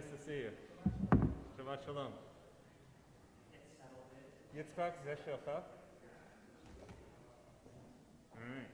nice to see you. Shabbat Shalom. Yitzchak, זה שלך? All right.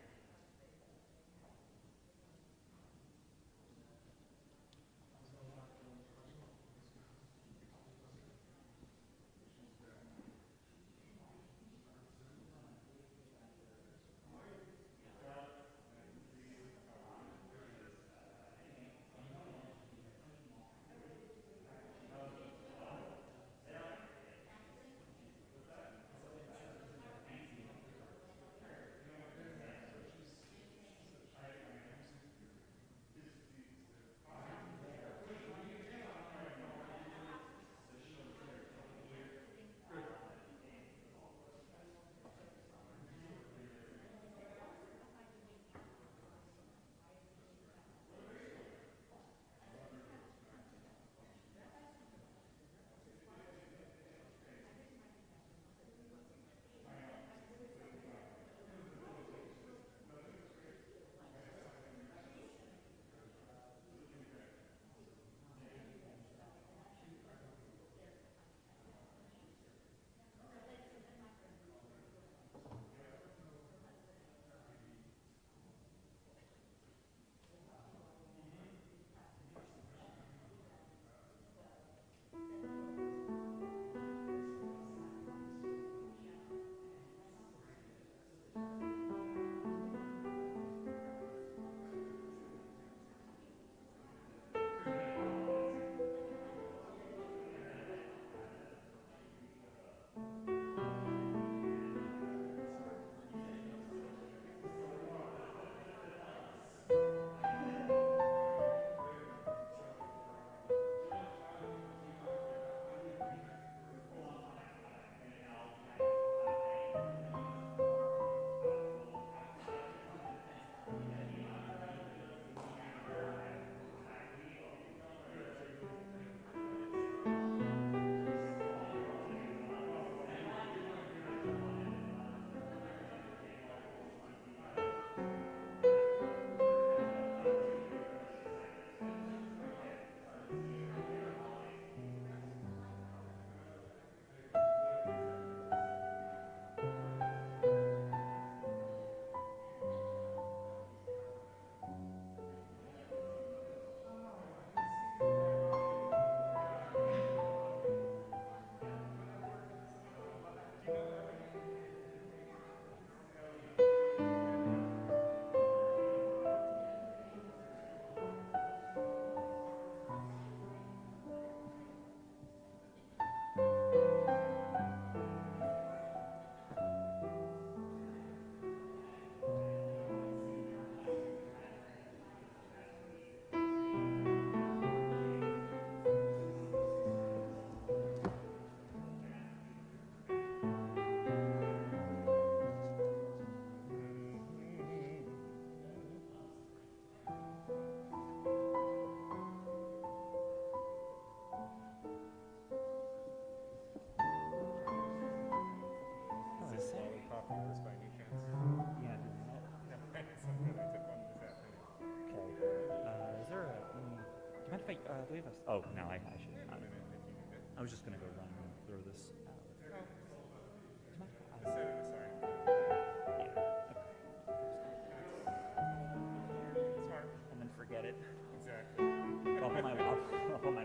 Do we have a... Oh, no, I should. I was just going to go run through this. And then forget it. Exactly. I'll put my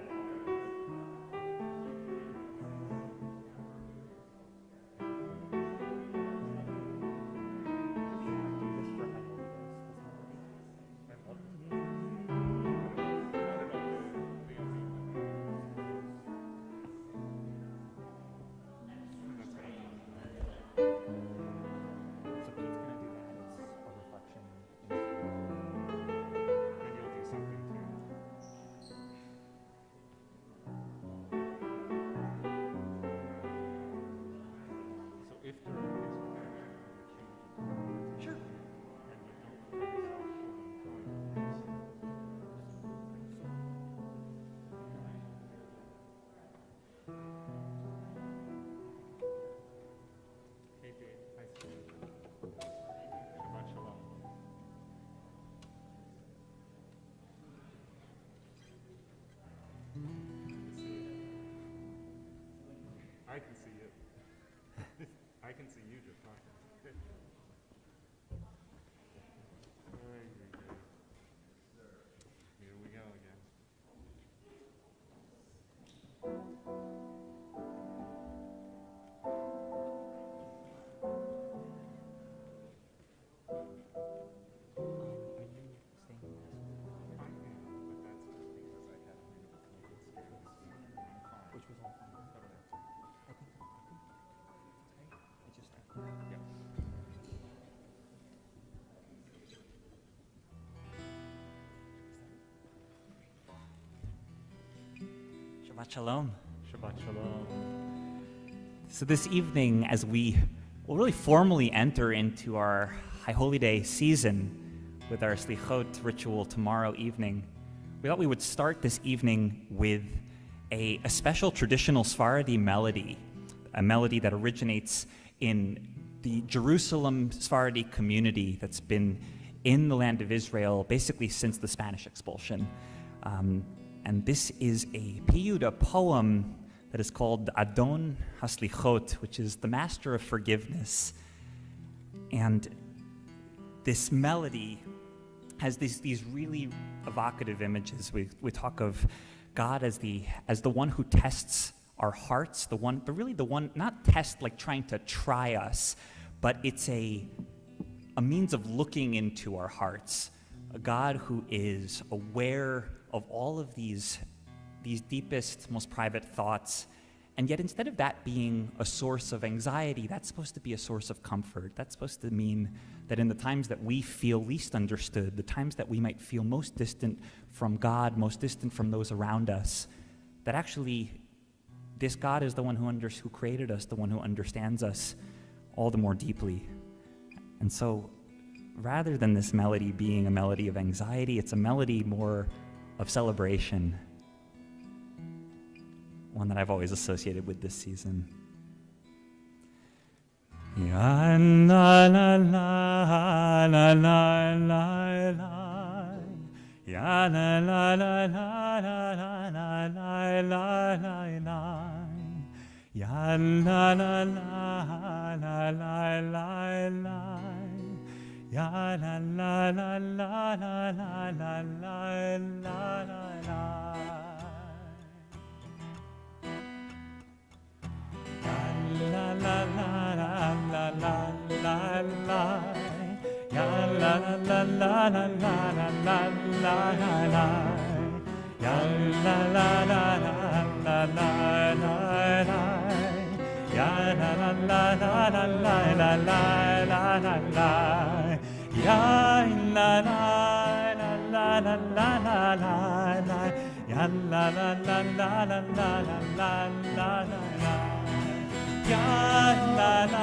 I can see you. I can see you just talking. Here we go again. I am, but that's just because I had a bit of a cold scare this morning. I'm fine. Which was all fine. Oh, that's okay. It just Yeah. Shabbat Shalom. Shabbat Shalom. So this evening, as we will really formally enter into our High Holy Day season with our Slichot ritual tomorrow evening, we thought we would start this evening with a special traditional Sephardi melody, a melody that originates in the Jerusalem Sephardi community that's been in the land of Israel basically since the Spanish expulsion. And this is a piyut, a poem that is called Adon Haslichot, which is the master of forgiveness. And this melody has these really evocative images. We talk of God as the one who tests our hearts, the one, not test like trying to try us, but it's a means of looking into our hearts. A God who is aware of all of these deepest, most private thoughts, and yet instead of that being a source of anxiety, that's supposed to be a source of comfort. That's supposed to mean that in the times that we feel least understood, the times that we might feel most distant from God, most distant from those around us, that actually this God is the one who created us, the one who understands us all the more deeply. And so rather than this melody being a melody of anxiety, it's a melody more of celebration, one that I've always associated with this season. Ya la la la la la la la. Ya la la la la la la la la la la. Ya la la la la la la la. Ya la la la la la la la la la la. La la la la la la la la. Ya la la la la la la la la la. Ya la la la la la la la la. Ya la la la la la la la la la la la. Ya la la la la la la la la. Ya la la la la la la la la la. Ya la la la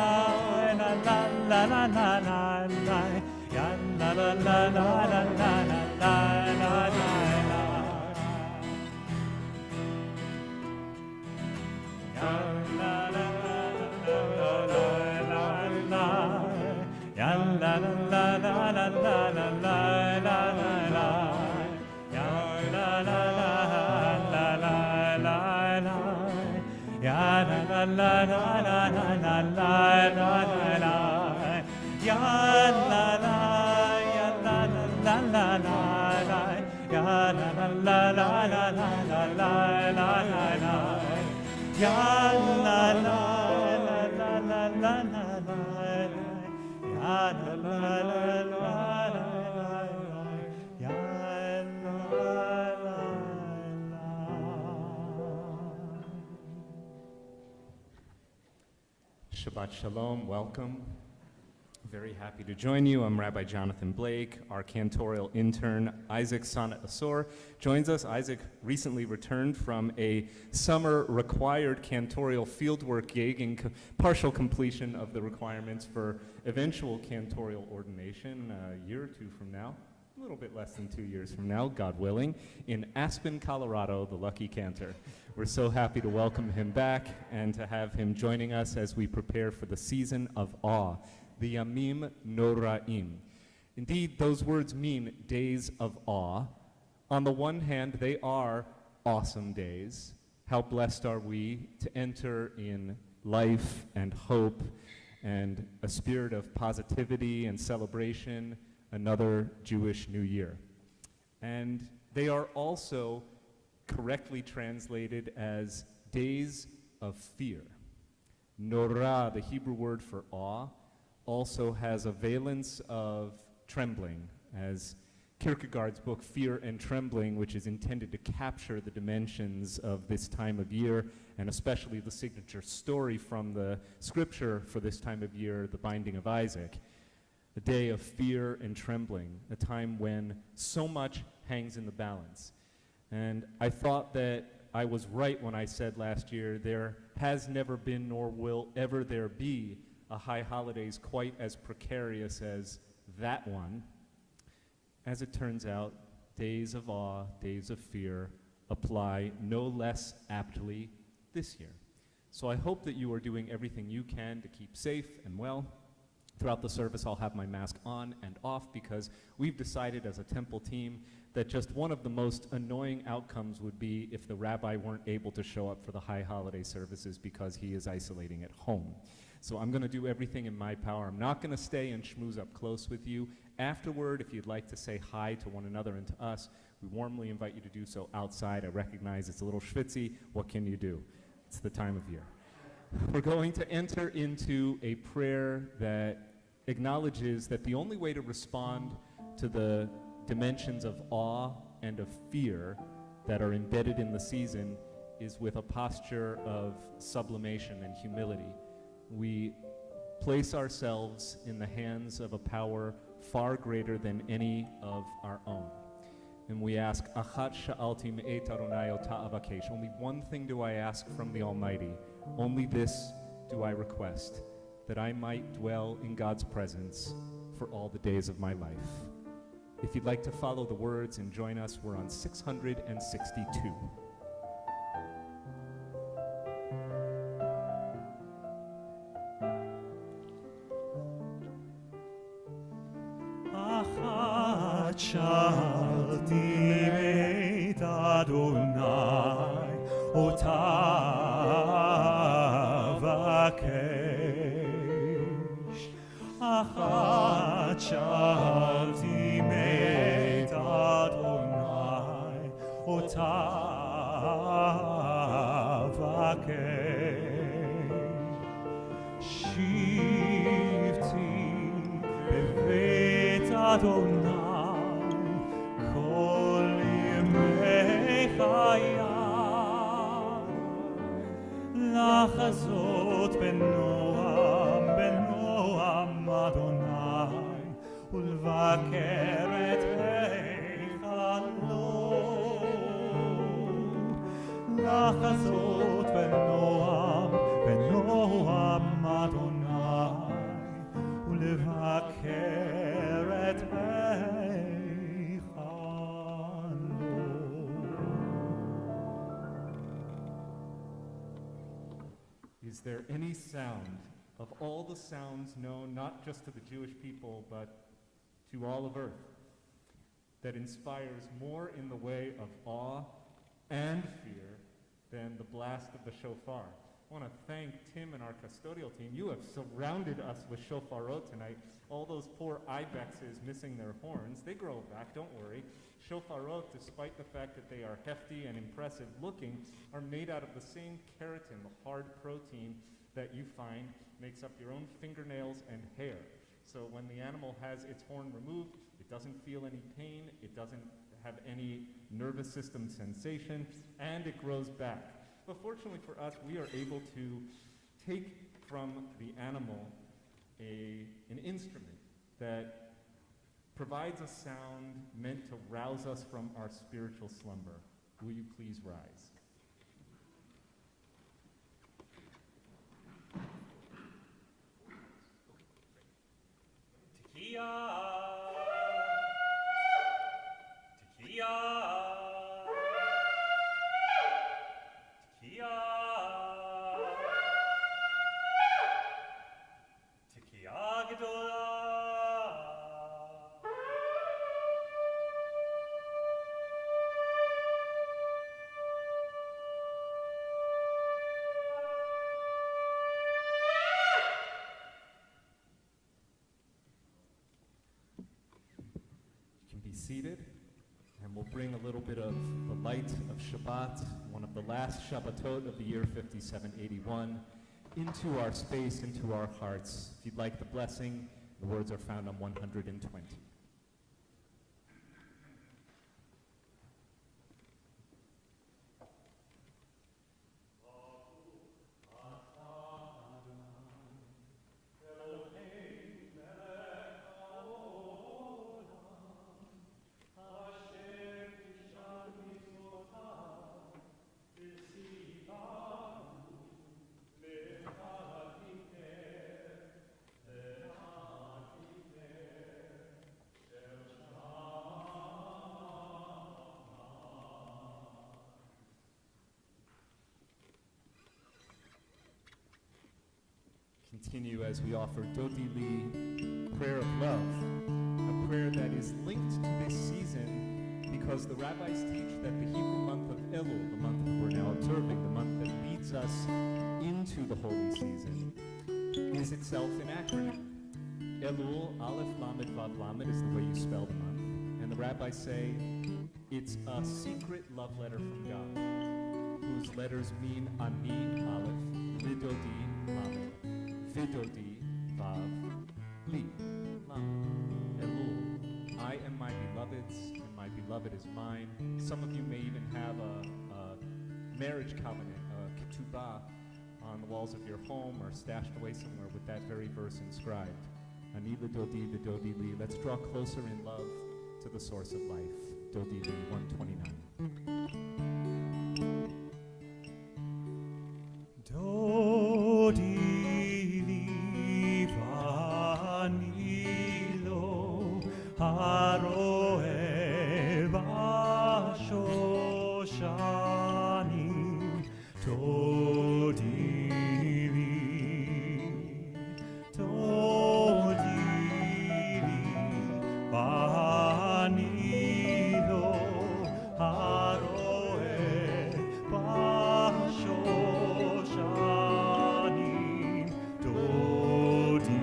la la la la la la. Ya la la la la la la la la la. Ya la la la la la la. Ya la la la la la la la la la. Ya la la la la la la la. Ya la la la la la la la la la. Ya la la ya la la la la la. Ya la la la la la la la la la. Ya la la la la la la la. Ya la la la la la la. Ya la la la. Shabbat Shalom, welcome. Very happy to join you. I'm Rabbi Jonathan Blake. Our cantorial intern, Isaac Sonnet Asor, joins us. Isaac recently returned from a summer required cantorial fieldwork gig in partial completion of the requirements for eventual cantorial ordination a year or two from now, a little bit less than 2 years from now, God willing, in Aspen, Colorado, the lucky cantor. We're so happy to welcome him back and to have him joining us as we prepare for the season of awe, the Yamim Noraim. Indeed, those words mean days of awe. On the one hand, they are awesome days. How blessed are we to enter in life and hope and a spirit of positivity and celebration, another Jewish New Year. And they are also correctly translated as days of fear. Norah, the Hebrew word for awe, also has a valence of trembling, as Kierkegaard's book Fear and Trembling, which is intended to capture the dimensions of this time of year, and especially the signature story from the scripture for this time of year, the binding of Isaac. A day of fear and trembling, a time when so much hangs in the balance. And I thought that I was right when I said last year there has never been nor will ever there be a high holidays quite as precarious as that one. As it turns out, days of awe, days of fear apply no less aptly this year. So I hope that you are doing everything you can to keep safe and well. Throughout the service, I'll have my mask on and off because we've decided as a temple team that just one of the most annoying outcomes would be if the rabbi weren't able to show up for the high holiday services because he is isolating at home. So I'm going to do everything in my power. I'm not going to stay and schmooze up close with you. Afterward, if you'd like to say hi to one another and to us, we warmly invite you to do so outside. I recognize it's a little schwitzy. What can you do? It's the time of year. We're going to enter into a prayer that acknowledges that the only way to respond to the dimensions of awe and of fear that are embedded in the season is with a posture of sublimation and humility. We place ourselves in the hands of a power far greater than any of our own. And we ask, Achat sha'alti me'et Adonai ota avakesh. Only one thing do I ask from the Almighty. Only this do I request, that I might dwell in God's presence for all the days of my life. If you'd like to follow the words and join us, we're on 662. Shalti beit Adonai ota vakesh. Achat shalti beit Adonai ota vakesh. Shivti beit Adonai לחזות בנועם, בנועם אדוני, ולבקר את היכלו. לחזות בנועם, בנועם אדוני, ולבקר את היכלו. Is there any sound of all the sounds known not just to the Jewish people but to all of earth that inspires more in the way of awe and fear than the blast of the shofar? I want to thank Tim and our custodial team. You have surrounded us with shofarot tonight. All those poor ibexes missing their horns, they grow back, don't worry. Shofarot, despite the fact that they are hefty and impressive looking, are made out of the same keratin, the hard protein that you find makes up your own fingernails and hair. So when the animal has its horn removed, it doesn't feel any pain, it doesn't have any nervous system sensation, and it grows back. But fortunately for us, we are able to take from the animal an instrument that provides a sound meant to rouse us from our spiritual slumber. Will you please rise? Tekiah, Tekiah, Tekiah, Tekiah Gedolah. seated, and we'll bring a little bit of the light of Shabbat, one of the last Shabbatot of the year 5781, into our space, into our hearts. If you'd like the blessing, the words are found on 120. Continue as we offer Dodi Li, prayer of love, a prayer that is linked to this season because the rabbis teach that the Hebrew month of Elul, the month that we're now observing, the month that leads us into the holy season, is itself an acronym. Elul, Aleph, Lamed, Vav, Lamed is the way you spell the month, and the rabbis say it's a secret love letter from God, whose letters mean Ani, Aleph, Lidodi, Lamed, Vidodi, Vav, Li, Lamed, Elul. I am my beloved's, and my beloved is mine. Some of you may even have a marriage covenant, a ketubah, on the walls of your home or stashed away somewhere with that very verse inscribed. Ani Vidodi, Vidodi Li. Let's draw closer in love to the source of life. Dodi Li, 129. Dodi Haroe Vashoshani Dodi Li Vanilo Haroe Vashoshani Dodi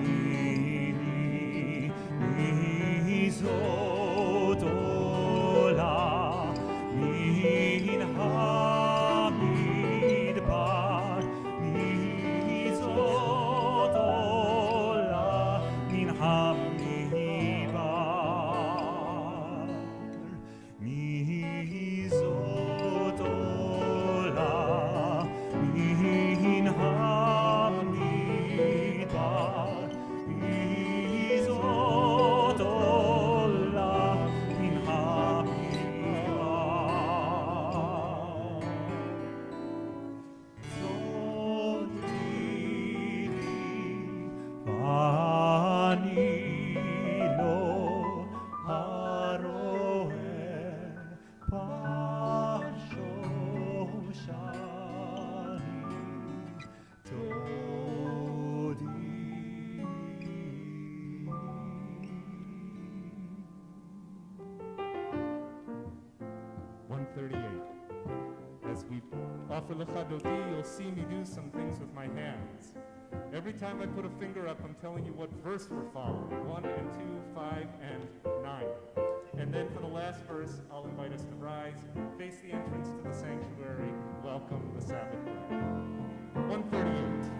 Zodola min hamidbar Zodola min hamidbar Zodola min hamidbar As we offer Lecha Dodi, you'll see me do some things with my hands. Every time I put a finger up, I'm telling you what verse we're following. 1 and 2, 5 and 9. And then for the last verse, I'll invite us to rise, face the entrance to the sanctuary, welcome the Sabbath day. 138.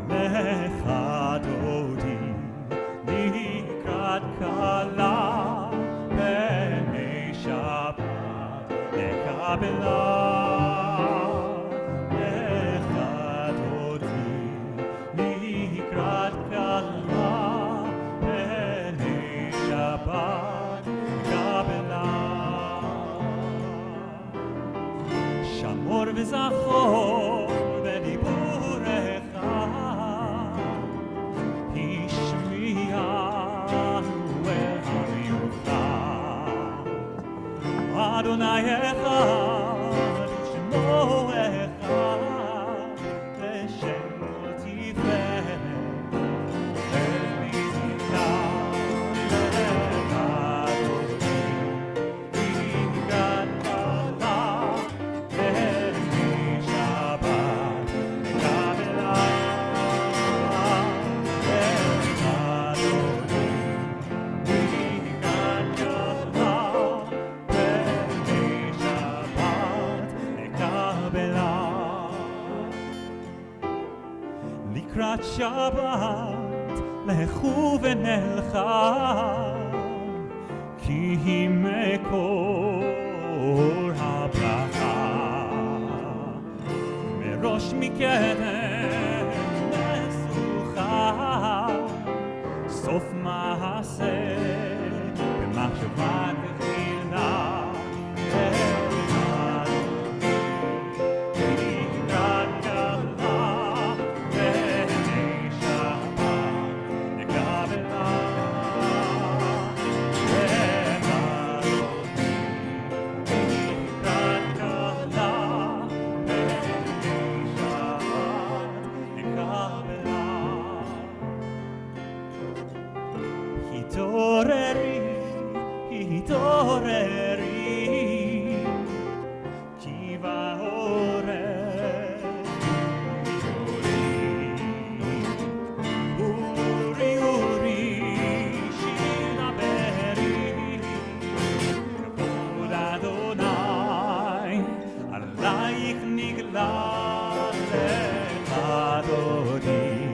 Lecha Dodi Likrat Kala B'nei Shabbat Lekabela Lecha Dodi Likrat Kala B'nei Shabbat Lekabela Shamor v'zachor v'diburecha Adonai echad, Shemo echad, L'shem tiferet, L'mizikah, L'echad Dodi, Likrat Kala, B'nei Shabbat, Lekabela, L'echad Dodi, Likrat Kala, לקראת שבת לכו ונלכה כי היא מקור הברכה מראש מקדם משוכה סוף מעשה במחשבה תחילה התעוררי כי בעורף אורי אורי שירה ברי כבוד אדוני עלייך נגלה לך דודי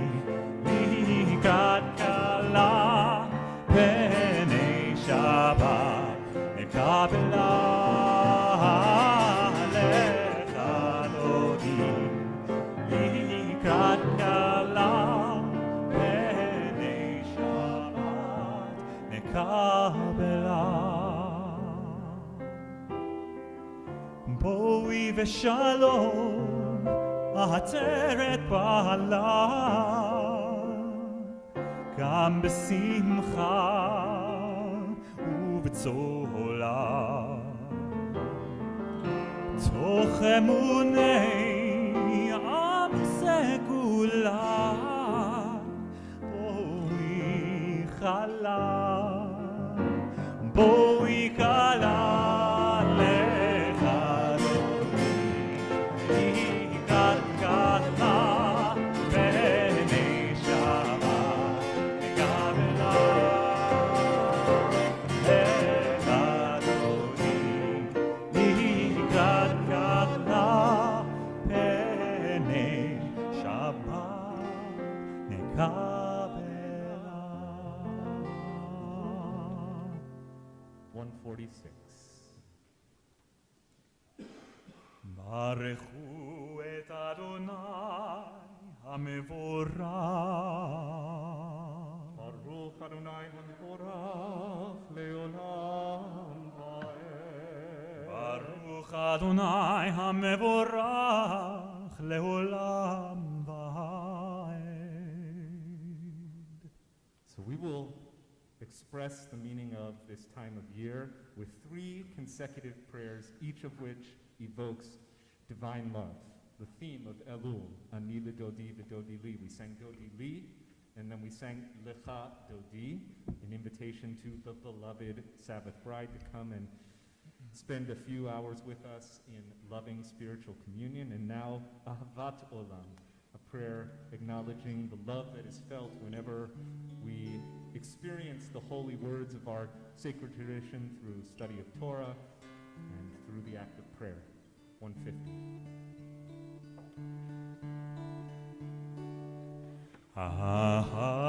לקראת כלה פני שבת נקבלה לך דודי לקראת כלה פני שבת נקבלה בואי ושלום העצרת פעלה גם בשמחה ובצהלה תוך אמוני עם סגולה בואי חלה בואי קלה לך דודי לקראת כלה פני שבת נקבלה לך דודי לקראת כלה פני שבת נקבלה 146. ברכו את אדוני המבורך ברוך אדוני המבורך לעולם ועד. ברוך אדוני המבורך לעולם ועד. So we will express the meaning of this time of year with 3 consecutive prayers, each of which evokes divine love. The theme of Elul, Ani Dodi V'Dodi Li. We sang Dodi Li, and then we sang Lecha Dodi, an invitation to the beloved Sabbath bride to come and spend a few hours with us in loving spiritual communion. And now, Ahavat Olam, a prayer acknowledging the love that is felt whenever we experience the holy words of our sacred tradition through study of Torah and through the act of prayer. 150.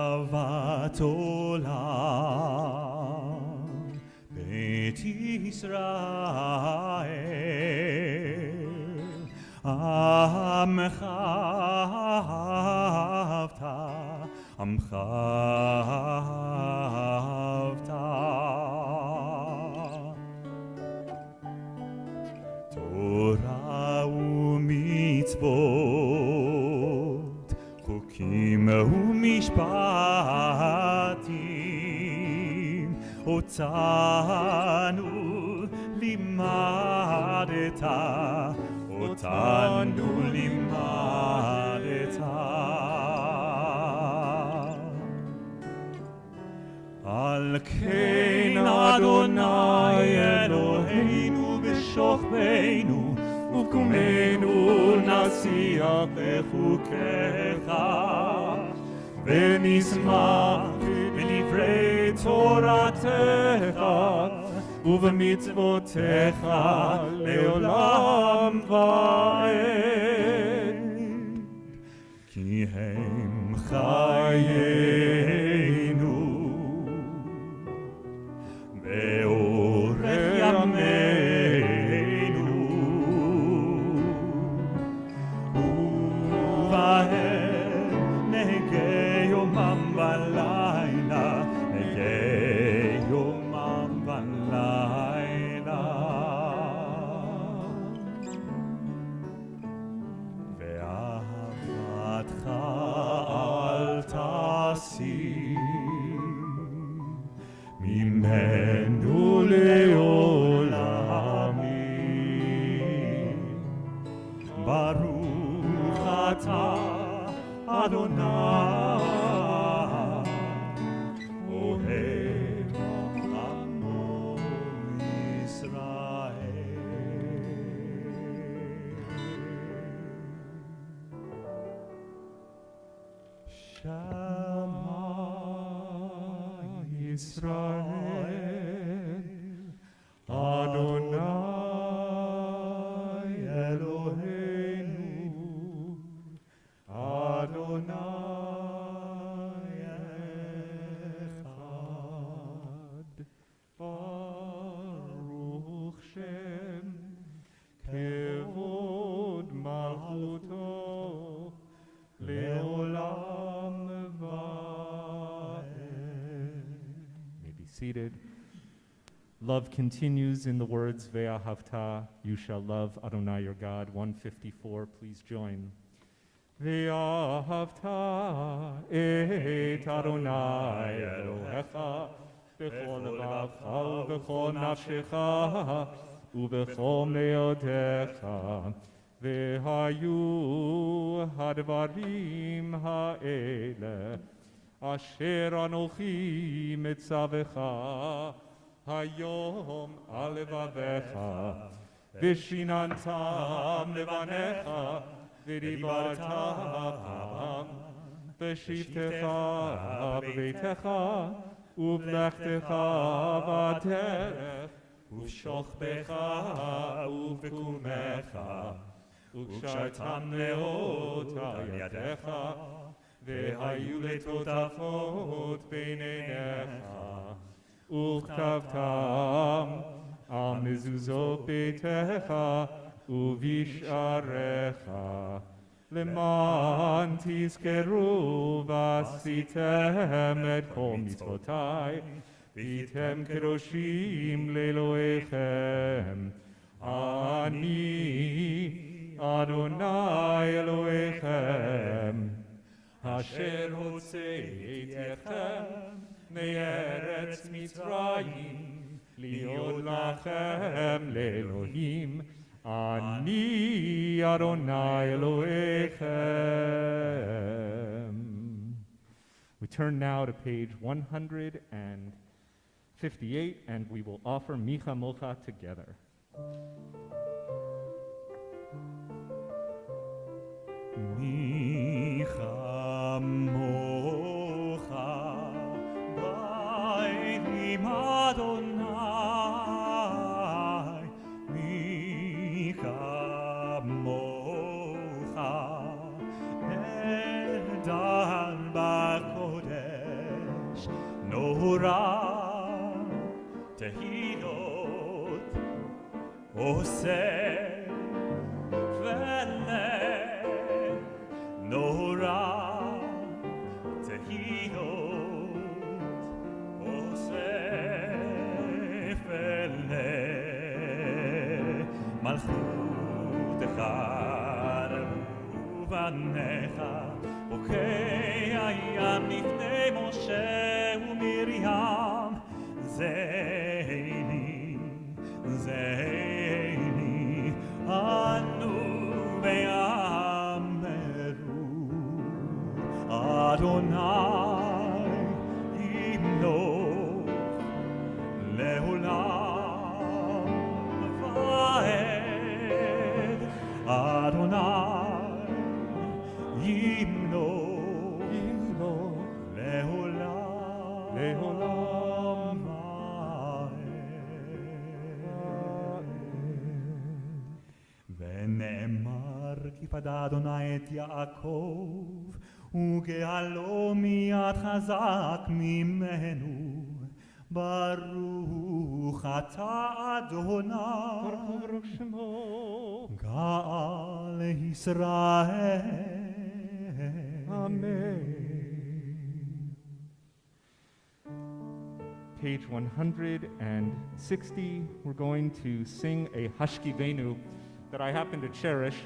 אהבת עולם בית ישראל עמך אהבת עמך אהבת תורה ומצוות חוקים ומשפטים אותנו לימדת אותנו לימדת על כן אדוני אלוהינו בשוכבנו ובקומנו נשיח בחוקיך ונשמח בדברי תורתך ובמצוותיך לעולם ועד כי הם חיינו ואורך ימינו ובהם נהגה יומם ולילה נהגה יומם ולילה ואהבתך אל תסיר ממנו לעולמים ברוך אתה אדוני אוהב עמו ישראל שמע ישראל אדוני אלוהינו אדוני אחד ברוך שם כבוד מלכותו לעולם ועד. May be seated. Love continues in the words, Ve'ahavta, you shall love Adonai your God, 154. Please join. Ve'ahavta et Adonai Elohecha b'chol levacha u'b'chol nafshecha u'b'chol me'odecha ve'hayu hadvarim ha'ele asher anochi mitzavecha hayom al levavecha v'shinantam levanecha v'dibartam v'shivtecha b'beitecha ובלכתך בדרך, ובשוכבך ובקומך, וקשרתם נאות על ידיך, והיו לטוטפות בין עיניך, וכתבתם על מזוזות ביתך ובשעריך, למען תזכרו ועשיתם את כל מצוותיי, והייתם קדושים לאלוהיכם. אני אדוני אלוהיכם, אשר הוצאתי אתכם מארץ מצרים, להיות לכם לאלוהים. אני Adonai Elohechem. We turn now to page 158, and we will offer Micha Mocha together. Micha Mocha Bainim Adonai Nora Tehilot Ose Vele Nora Tehilot Ose Vele Malchutecha Uvanecha Okay Ayam Nifnei Moshe Miriam Zeini Anu ve'ameru Adonai Imloch Leolam Va'ed Adonai Imloch Leolam ונאמר כי פדה אדוני את יעקב וגאלו מיד חזק ממנו. ברוך אתה אדוני, Baruch Shemo. גאל ישראל. Amen. Page 160, we're going to sing a Hashkivenu that I happen to cherish.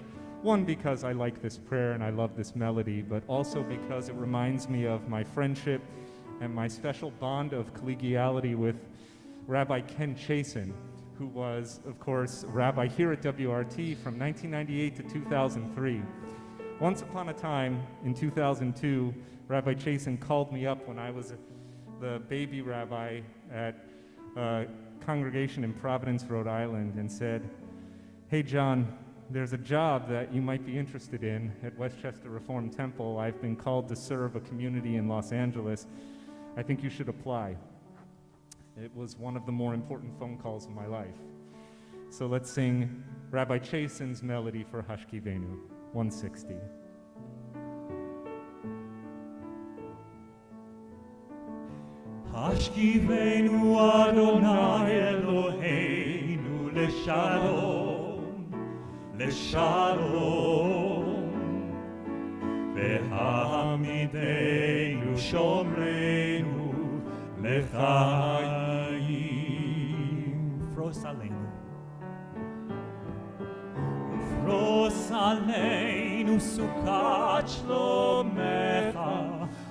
One, because I like this prayer and I love this melody, but also because it reminds me of my friendship and my special bond of collegiality with Rabbi Ken Chasen, who was, of course, rabbi here at WRT from 1998 to 2003. Once upon a time, in 2002, Rabbi Chasen called me up when I was the baby rabbi at a congregation in Providence, Rhode Island, and said, "Hey, John, there's a job that you might be interested in at Westchester Reform Temple. I've been called to serve a community in Los Angeles. I think you should apply." It was one of the more important phone calls of my life. So let's sing Rabbi Chasen's melody for Hashkivenu, 160. השכיבנו אדוני אלוהינו לשלום, לשלום, והעמידנו שומרנו לחיים. פרוס עלינו, ופרוס עלינו סוכת שלומך,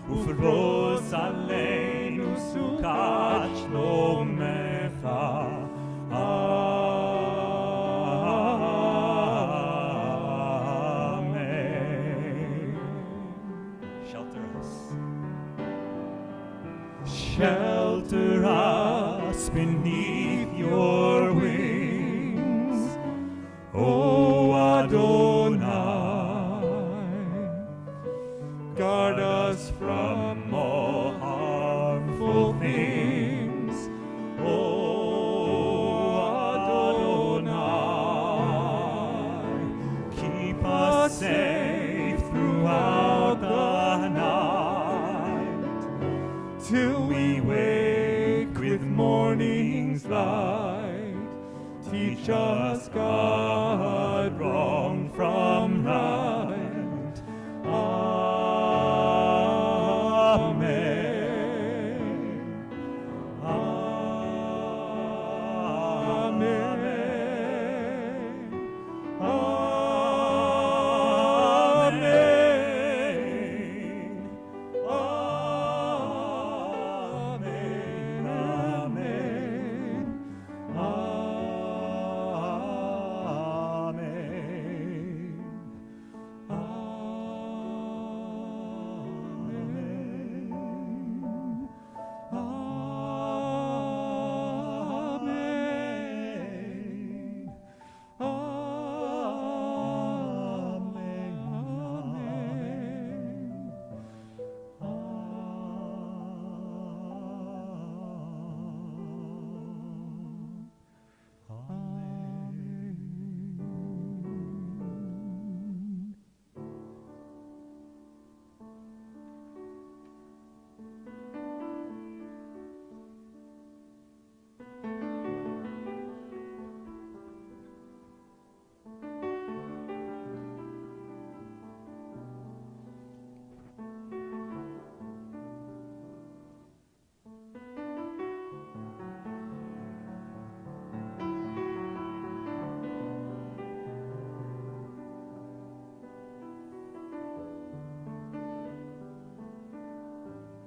ופרוס עלינו סוכת שלומך. Amen. Shelter us. Shelter us beneath your wings, O Adonai. Guard us from all harmful things, O Adonai. Keep us safe throughout the night, till we wake with morning's light. Teach us, God, wrong from right. Amen. Amen.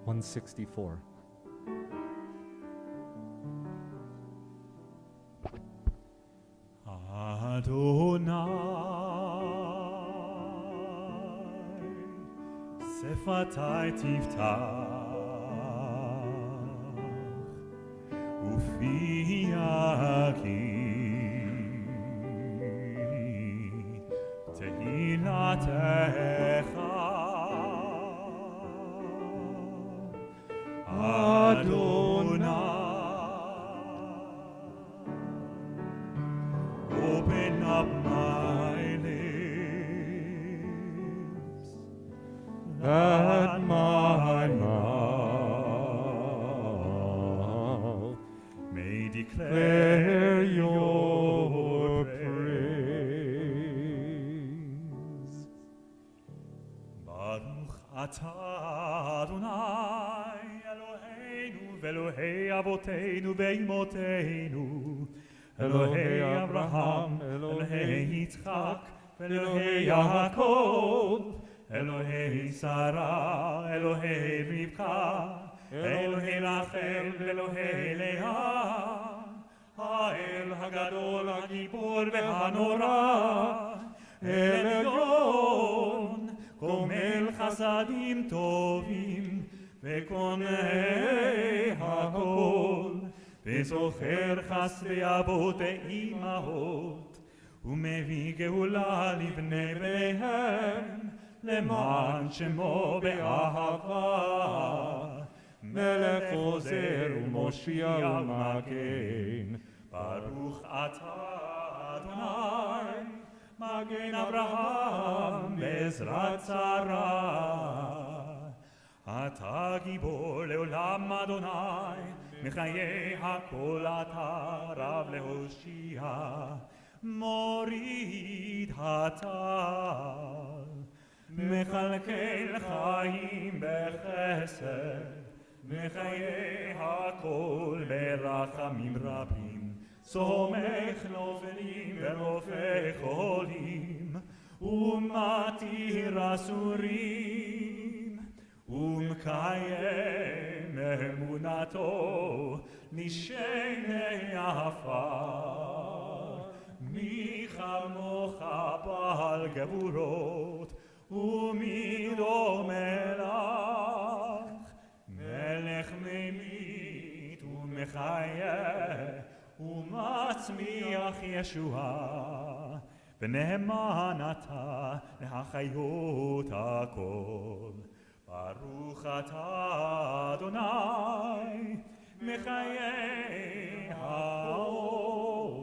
(164). Adonai, שפתי תפתח, ופי יגיד תהילתך. Adonai, open up my lips, at my mouth may declare your praise. Baruch atah Adonai Eloheinu ve'Elohei avoteinu ve'imotenu, Elohei Abraham, Elohei Yitzchak, Elohei Yaakov, Elohei Sarah, Elohei Rivka, Elohei Rachel, Elohei Leah, Ha'el Hagadol Hagibor ve'Hanora, Elyon, Gomel Chasadim Tovim, ve'konei hakol, וזוכר חסדי אבות ואימהות, ומביא גאולה לבני בניהם, למען שמו באהבה. מלך עוזר ומושיע ומגן, ברוך אתה אדוני, מגן אברהם בעזרת שרה. אתה גיבור לעולם אדוני, מחיי הכל אתה רב להושיע, מוריד הטל, מכלכל חיים בחסד, מחיי הכל ברחמים רבים, סומך נופלים ורופא חולים, ומתיר אסורים, ומקיים אמונתו נשעני עפר. מי כמוך בעל גבורות ומי דומה לך, מלך ממית ומחיה ומצמיח ישועה, ונאמן אתה להחיות הכל. ברוך אתה אדוני מחיי העול.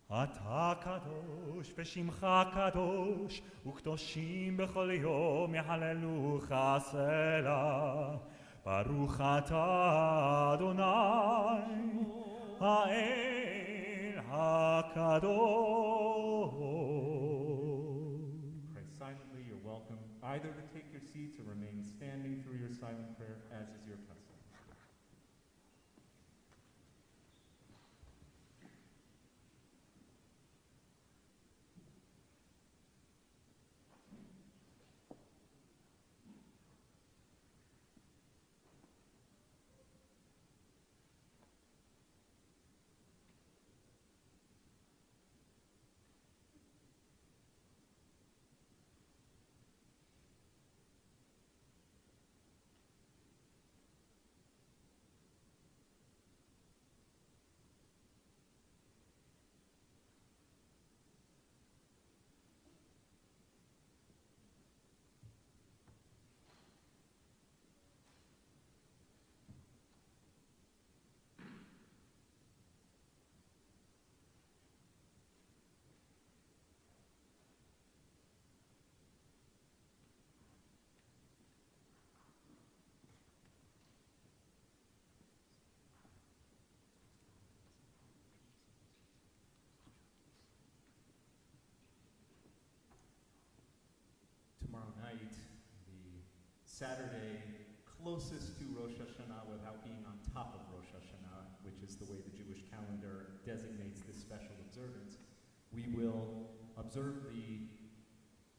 אתה קדוש ושמך קדוש, וקדושים בכל יום יהללוך סלה. ברוך אתה אדוני האל הקדוש. Either to take your seats or remain standing through your silent prayer, as is your custom. Tomorrow night, the Saturday closest to Rosh Hashanah without being on top of Rosh Hashanah, which is the way the Jewish calendar designates this special observance, we will observe the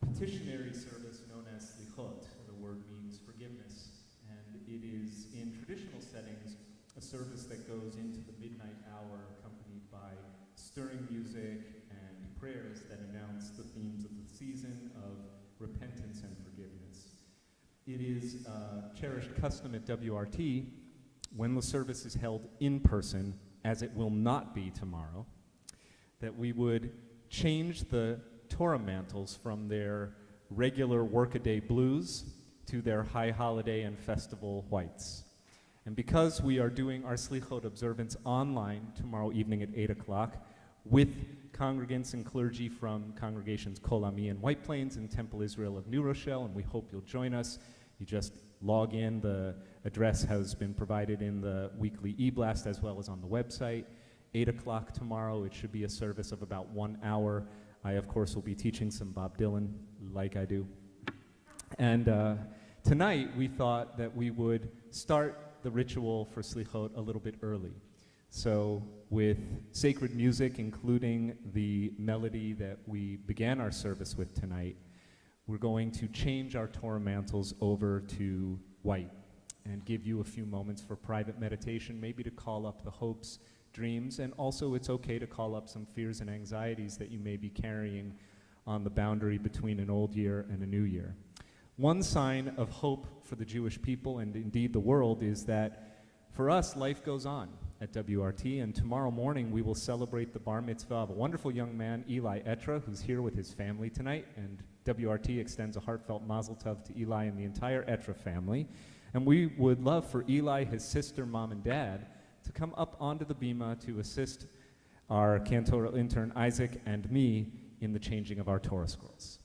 petitionary service known as Slichot. The word means forgiveness, and it is in traditional settings a service that goes into the midnight hour accompanied by stirring music and prayers that announce the themes of the season of repentance and forgiveness. It is a cherished custom at WRT, when the service is held in person, as it will not be tomorrow, that we would change the Torah mantles from their regular workaday blues to their high holiday and festival whites. And because we are doing our Slichot observance online tomorrow evening at 8 o'clock, with congregants and clergy from congregations Kol Ami in White Plains and Temple Israel of New Rochelle, and we hope you'll join us. You just log in. The address has been provided in the weekly e-blast as well as on the website. 8 o'clock tomorrow. It should be a service of about 1 hour. I, of course, will be teaching some Bob Dylan, like I do. And tonight, we thought that we would start the ritual for Slichot a little bit early. So with sacred music, including the melody that we began our service with tonight, we're going to change our Torah mantles over to white and give you a few moments for private meditation, maybe to call up the hopes, dreams, and also it's okay to call up some fears and anxieties that you may be carrying on the boundary between an old year and a new year. One sign of hope for the Jewish people and indeed the world is that for us, life goes on at WRT, and tomorrow morning we will celebrate the bar mitzvah of a wonderful young man, Eli Etra, who's here with his family tonight, and WRT extends a heartfelt mazel tov to Eli and the entire Etra family. And we would love for Eli, his sister, mom, and dad to come up onto the bima to assist our cantorial intern, Isaac, and me in the changing of our Torah scrolls.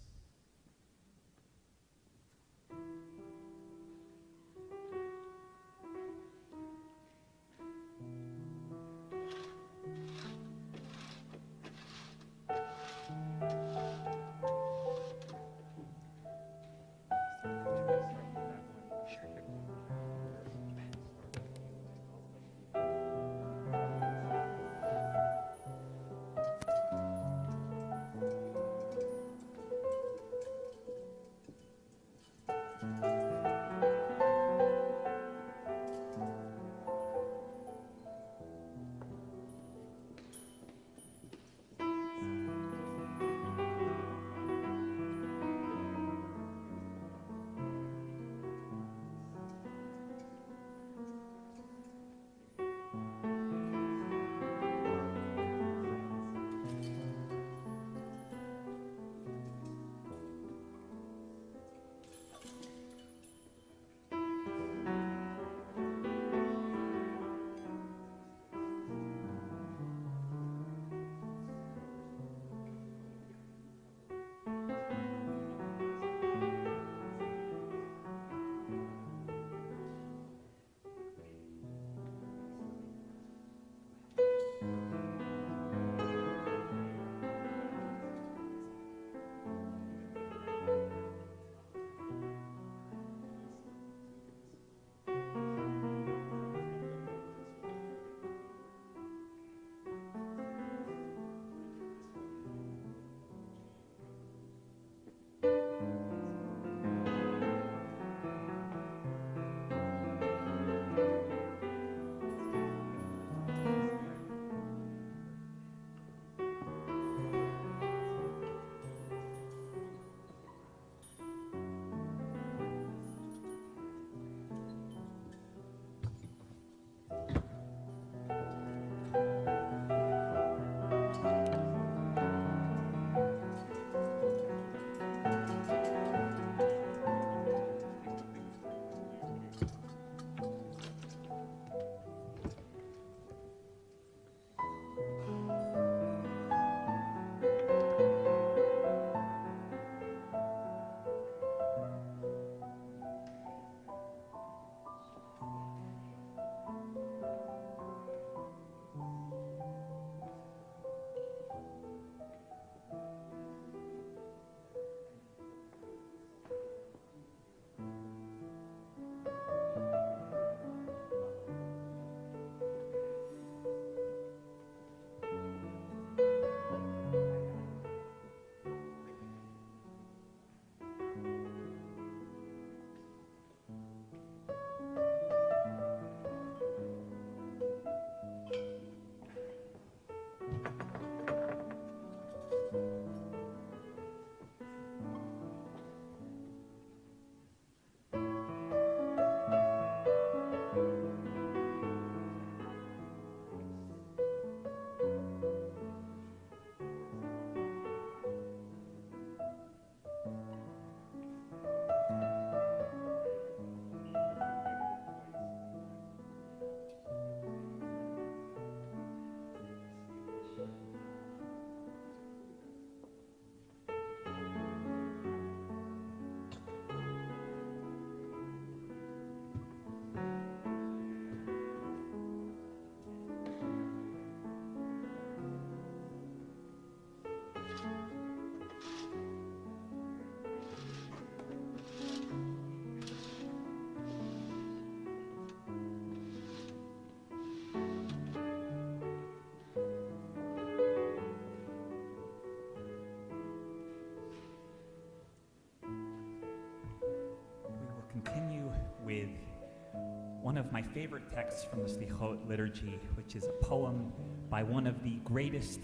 one of my favorite texts from the Slichot liturgy, which is a poem by one of the greatest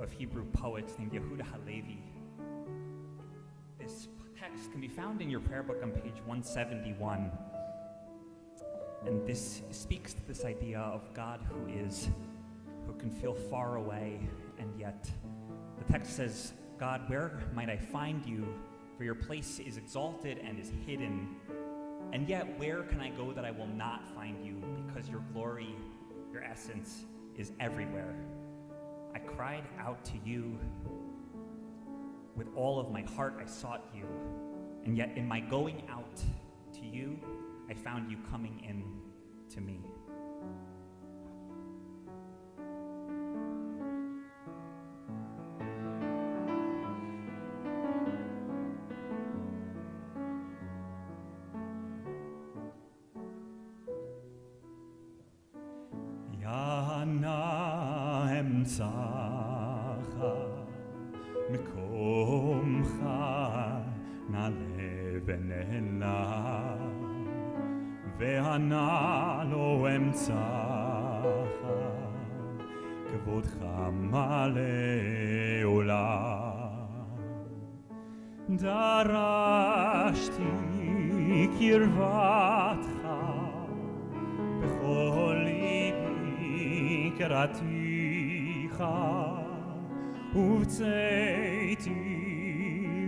of Hebrew poets named Yehuda Halevi. This text can be found in your prayer book on page 171. And this speaks to this idea of God who can feel far away, and yet the text says, God, where might I find you? For your place is exalted and is hidden. And yet, where can I go that I will not find you? Because your glory, your essence, is everywhere. I cried out to you. With all of my heart, I sought you. And yet, in my going out to you, I found you coming in to me. מקומך נעלה ונעלה וענה לא אמצך כבודך מלא עולם דרשתי קרבתך בכל ליבי קראתיך ובצאתי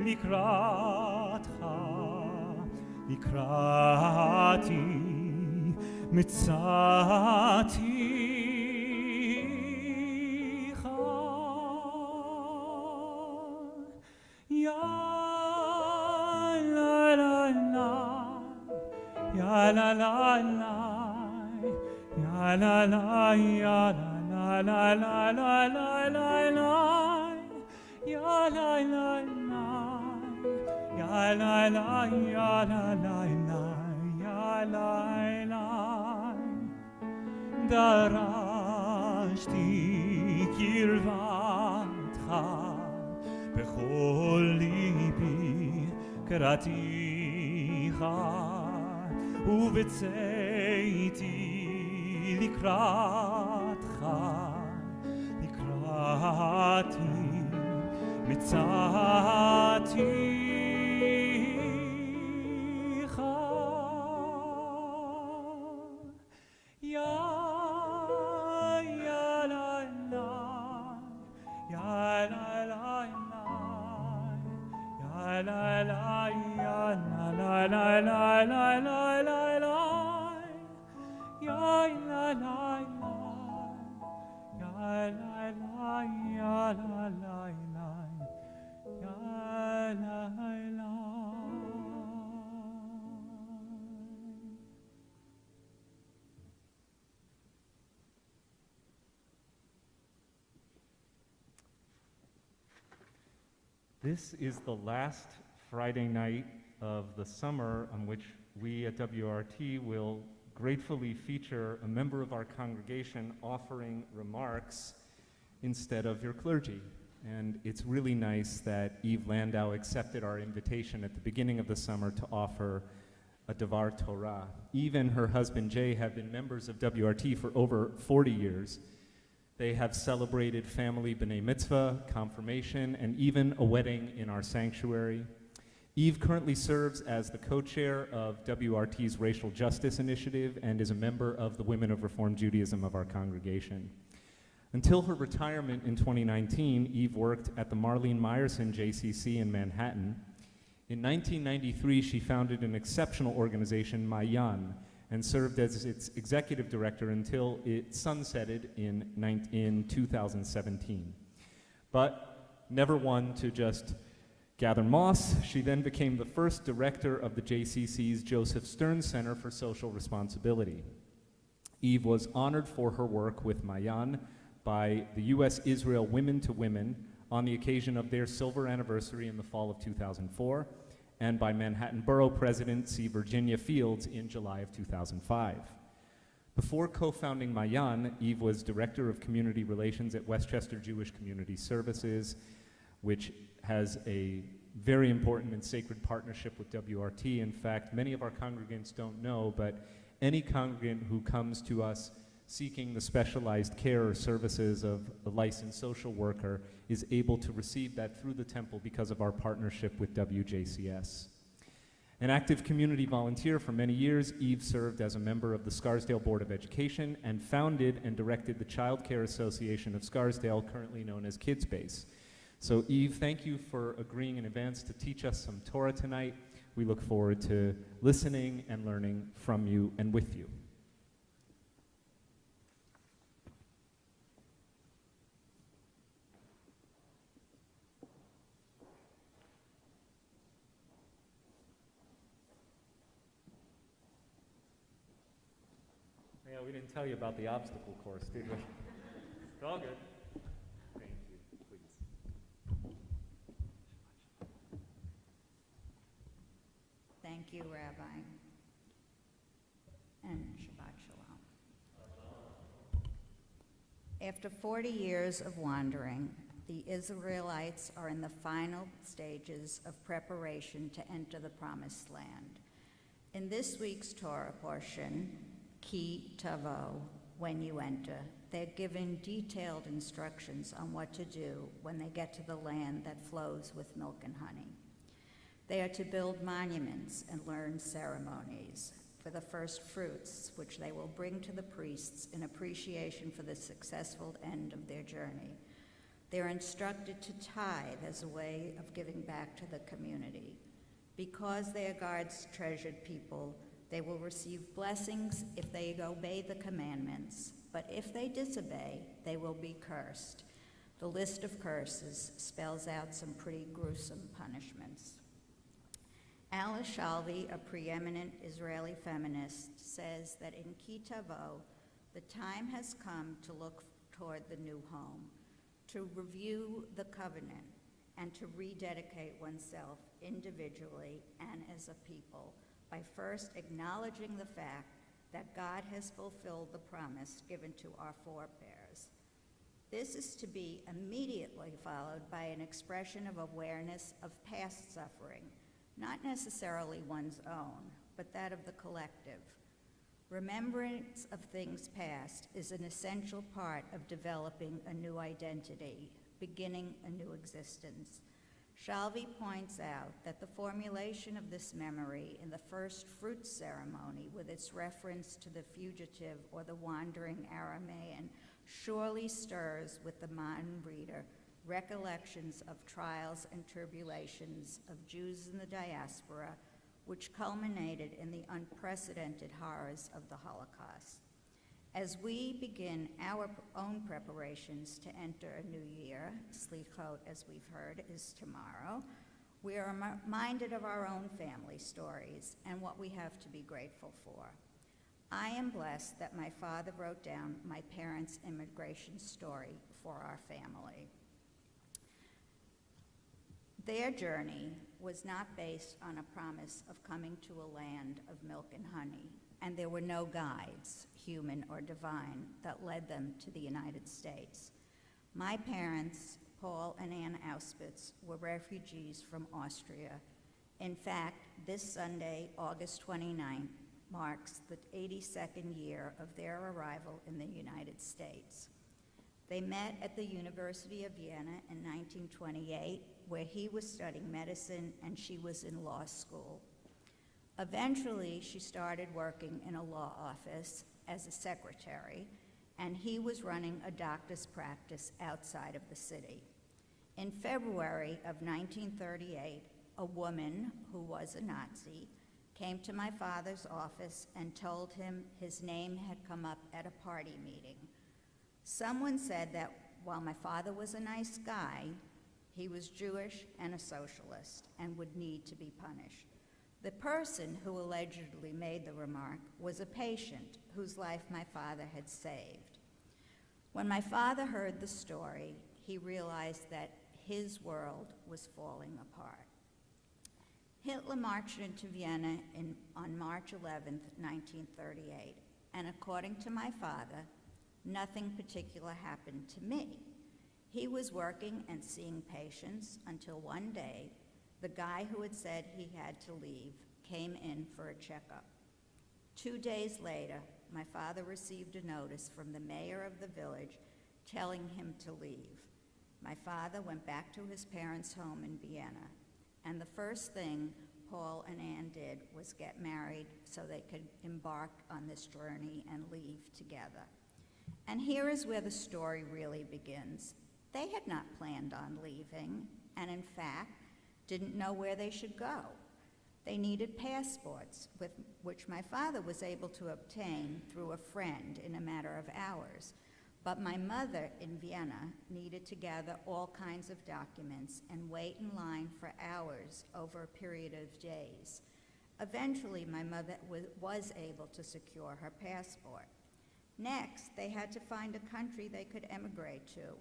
לקראתך, לקראתי מצאתיך. יא לה לה לה, יא לה לה לה, יא לה לה, יא לה לה לה לה לה לה לה. Ya la la la, ya la la, ya la la la, ya la la. דרשתי קרבתך, בכל ליבי קראתיך, ובצאתי לקראתך, לקראתי. מצאתיך יא יא לה לה יא לה לה יא לה לה יא לה לה לה לה לה לה יא לה לה יא לה לה יא לה לה This is the last Friday night of the summer on which we at WRT will gratefully feature a member of our congregation offering remarks instead of your clergy. And it's really nice that Eve Landau accepted our invitation at the beginning of the summer to offer a Devar Torah. Eve and her husband Jay have been members of WRT for over 40 years. They have celebrated family B'nai Mitzvah, confirmation, and even a wedding in our sanctuary. Eve currently serves as the co-chair of WRT's Racial Justice Initiative and is a member of the Women of Reform Judaism of our congregation. Until her retirement in 2019, Eve worked at the Marlene Meyerson JCC in Manhattan. In 1993, she founded an exceptional organization, Mayan, and served as its executive director until it sunsetted in 2017. But never one to just gather moss, she then became the first director of the JCC's Joseph Stern Center for Social Responsibility. Eve was honored for her work with Mayan by the U.S.-Israel Women to Women on the occasion of their silver anniversary in the fall of 2004, and by Manhattan Borough President C. Virginia Fields in July of 2005. Before co-founding Mayan, Eve was Director of Community Relations at Westchester Jewish Community Services, which has a very important and sacred partnership with WRT. In fact, many of our congregants don't know, but any congregant who comes to us seeking the specialized care or services of a licensed social worker is able to receive that through the temple because of our partnership with WJCS. An active community volunteer for many years, Eve served as a member of the Scarsdale Board of Education and founded and directed the Child Care Association of Scarsdale, currently known as KidsBase. So Eve, thank you for agreeing in advance to teach us some Torah tonight. We look forward to listening and learning from you and with you. Yeah, we didn't tell you about the obstacle course, did we? It's all good. Thank you, please. Thank you, Rabbi. And Shabbat Shalom. After 40 years of wandering, the Israelites are in the final stages of preparation to enter the Promised Land. In this week's Torah portion, Ki Tavo, when you enter, they're given detailed instructions on what to do when they get to the land that flows with milk and honey. They are to build monuments and learn ceremonies for the first fruits, which they will bring to the priests in appreciation for the successful end of their journey. They are instructed to tithe as a way of giving back to the community. Because they are God's treasured people, they will receive blessings if they obey the commandments, but if they disobey, they will be cursed. The list of curses spells out some pretty gruesome punishments. Alice Shalvey, a preeminent Israeli feminist, says that in Ki Tavo, the time has come to look toward the new home, to review the covenant, and to rededicate oneself individually and as a people, by first acknowledging the fact that God has fulfilled the promise given to our forebears. This is to be immediately followed by an expression of awareness of past suffering, not necessarily one's own, but that of the collective. Remembrance of things past is an essential part of developing a new identity, beginning a new existence. Shalvey points out that the formulation of this memory in the first fruits ceremony, with its reference to the fugitive or the wandering Aramaean, surely stirs with the modern reader recollections of trials and tribulations of Jews in the diaspora, which culminated in the unprecedented horrors of the Holocaust. As we begin our own preparations to enter a new year, Slichot, as we've heard, is tomorrow, we are reminded of our own family stories and what we have to be grateful for. I am blessed that my father wrote down my parents' immigration story for our family. Their journey was not based on a promise of coming to a land of milk and honey, and there were no guides, human or divine, that led them to the United States. My parents, Paul and Ann Auspitz, were refugees from Austria. In fact, this Sunday, August 29th, marks the 82nd year of their arrival in the United States. They met at the University of Vienna in 1928, where he was studying medicine and she was in law school. Eventually, she started working in a law office as a secretary, and he was running a doctor's practice outside of the city. In February of 1938, a woman who was a Nazi came to my father's office and told him his name had come up at a party meeting. Someone said that while my father was a nice guy, he was Jewish and a socialist and would need to be punished. The person who allegedly made the remark was a patient whose life my father had saved. When my father heard the story, he realized that his world was falling apart. Hitler marched into Vienna on March 11, 1938, and according to my father, nothing particular happened to me. He was working and seeing patients until one day, the guy who had said he had to leave came in for a checkup. 2 days later, my father received a notice from the mayor of the village telling him to leave. My father went back to his parents' home in Vienna, and the first thing Paul and Ann did was get married so they could embark on this journey and leave together. And here is where the story really begins. They had not planned on leaving, and in fact, didn't know where they should go. They needed passports, which my father was able to obtain through a friend in a matter of hours. But my mother in Vienna needed to gather all kinds of documents and wait in line for hours over a period of days. Eventually, my mother was able to secure her passport. Next, they had to find a country they could emigrate to.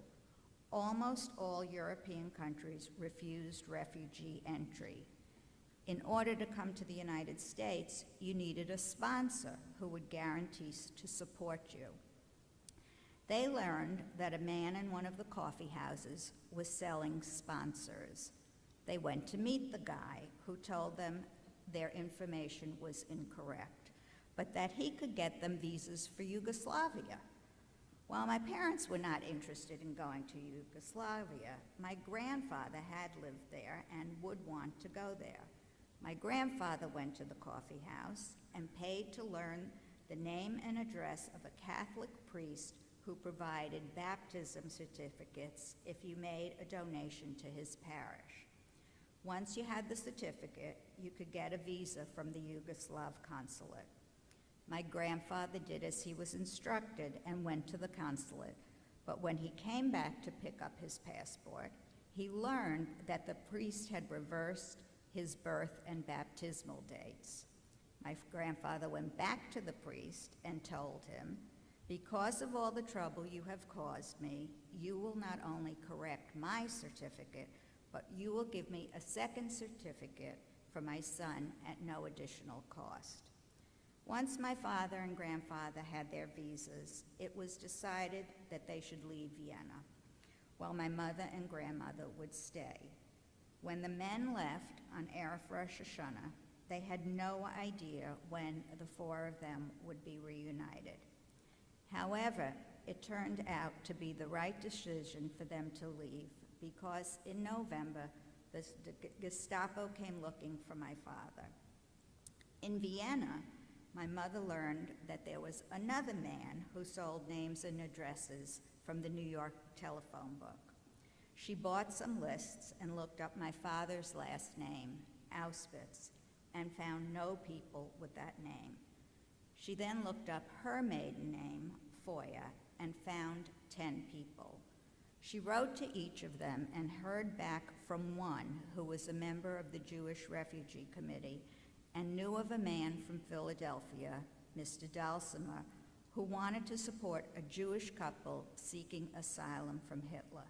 Almost all European countries refused refugee entry. In order to come to the United States, you needed a sponsor who would guarantee to support you. They learned that a man in one of the coffee houses was selling sponsors. They went to meet the guy, who told them their information was incorrect, but that he could get them visas for Yugoslavia. While my parents were not interested in going to Yugoslavia, my grandfather had lived there and would want to go there. My grandfather went to the coffee house and paid to learn the name and address of a Catholic priest who provided baptism certificates if you made a donation to his parish. Once you had the certificate, you could get a visa from the Yugoslav consulate. My grandfather did as he was instructed and went to the consulate, but when he came back to pick up his passport, he learned that the priest had reversed his birth and baptismal dates. My grandfather went back to the priest and told him, "Because of all the trouble you have caused me, you will not only correct my certificate, but you will give me a second certificate for my son at no additional cost." Once my father and grandfather had their visas, it was decided that they should leave Vienna, while my mother and grandmother would stay. When the men left on Erev Rosh Hashanah, they had no idea when the four of them would be reunited. However, it turned out to be the right decision for them to leave because in November, the Gestapo came looking for my father. In Vienna, my mother learned that there was another man who sold names and addresses from the New York telephone book. She bought some lists and looked up my father's last name, Auspitz, and found no people with that name. She then looked up her maiden name, Foya, and found 10 people. She wrote to each of them and heard back from one who was a member of the Jewish Refugee Committee and knew of a man from Philadelphia, Mr. Dalsimer, who wanted to support a Jewish couple seeking asylum from Hitler.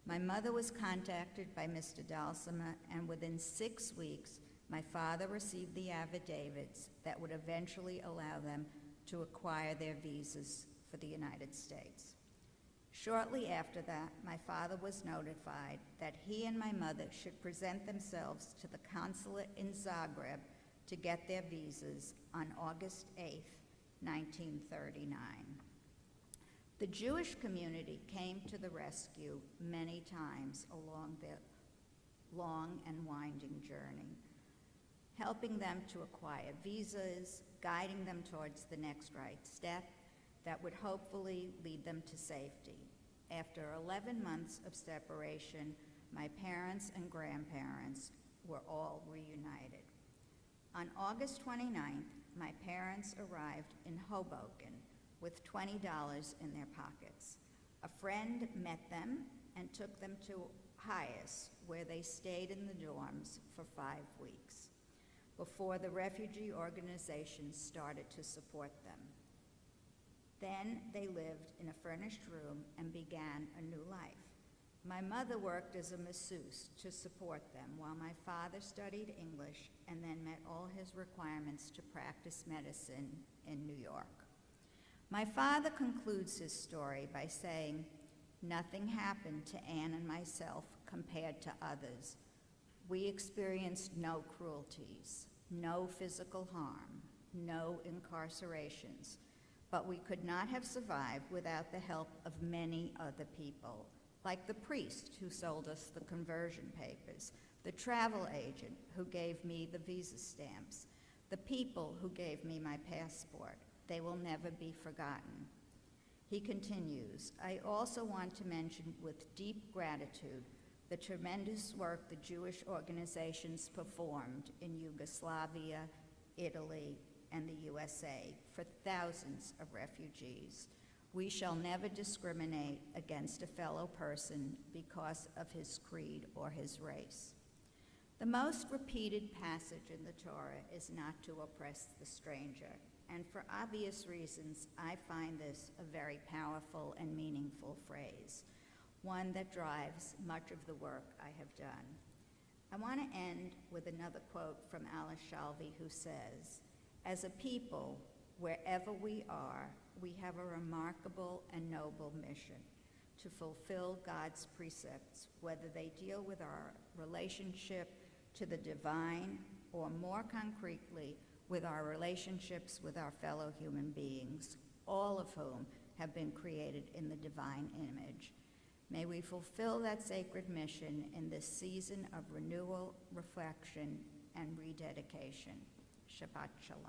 My mother was contacted by Mr. Dalsimer, and within 6 weeks, my father received the affidavits that would eventually allow them to acquire their visas for the United States. Shortly after that, my father was notified that he and my mother should present themselves to the consulate in Zagreb to get their visas on August 8, 1939. The Jewish community came to the rescue many times along their long and winding journey, helping them to acquire visas, guiding them towards the next right step that would hopefully lead them to safety. After 11 months of separation, my parents and grandparents were all reunited. On August 29th, my parents arrived in Hoboken with $20 in their pockets. A friend met them and took them to Hayes, where they stayed in the dorms for 5 weeks before the refugee organizations started to support them. Then they lived in a furnished room and began a new life. My mother worked as a masseuse to support them while my father studied English and then met all his requirements to practice medicine in New York. My father concludes his story by saying, "Nothing happened to Anne and myself compared to others. We experienced no cruelties, no physical harm. no incarcerations. But we could not have survived without the help of many other people, like the priest who sold us the conversion papers, the travel agent who gave me the visa stamps, the people who gave me my passport. They will never be forgotten. He continues, I also want to mention with deep gratitude the tremendous work the Jewish organizations performed in Yugoslavia, Italy, and the USA for thousands of refugees. We shall never discriminate against a fellow person because of his creed or his race. The most repeated passage in the Torah is not to oppress the stranger, and for obvious reasons, I find this a very powerful and meaningful phrase, one that drives much of the work I have done. I want to end with another quote from Alice Shalvey, who says, as a people, wherever we are, we have a remarkable and noble mission to fulfill God's precepts, whether they deal with our relationship to the divine or more concretely with our relationships with our fellow human beings, all of whom have been created in the divine image. May we fulfill that sacred mission in this season of renewal, reflection, and rededication. Shabbat Shalom.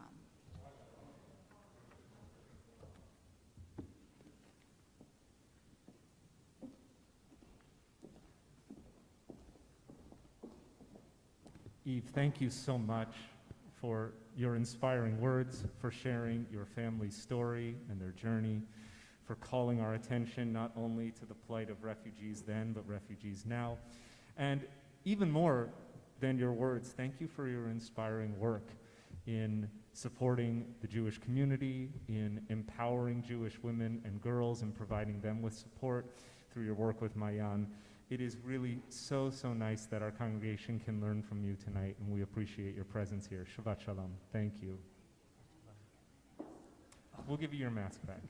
Eve, thank you so much for your inspiring words, for sharing your family's story and their journey, for calling our attention not only to the plight of refugees then, but refugees now. And even more than your words, thank you for your inspiring work in supporting the Jewish community, in empowering Jewish women and girls and providing them with support through your work with Mayan. It is really so, so nice that our congregation can learn from you tonight, and we appreciate your presence here. Shabbat Shalom. Thank you. We'll give you your mask back.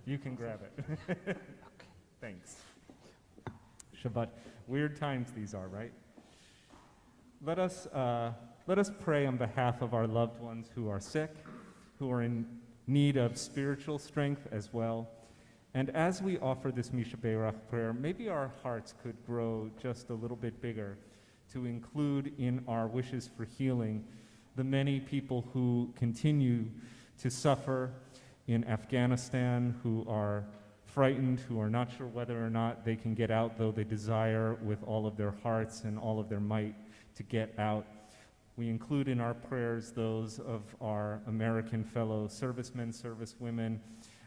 You can grab it. Thanks. Shabbat. Weird times these are, right? Let us pray on behalf of our loved ones who are sick, who are in need of spiritual strength as well. And as we offer this Misha Beirach prayer, maybe our hearts could grow just a little bit bigger to include in our wishes for healing the many people who continue to suffer in Afghanistan, who are frightened, who are not sure whether or not they can get out, though they desire with all of their hearts and all of their might to get out. We include in our prayers those of our American fellow servicemen, servicewomen,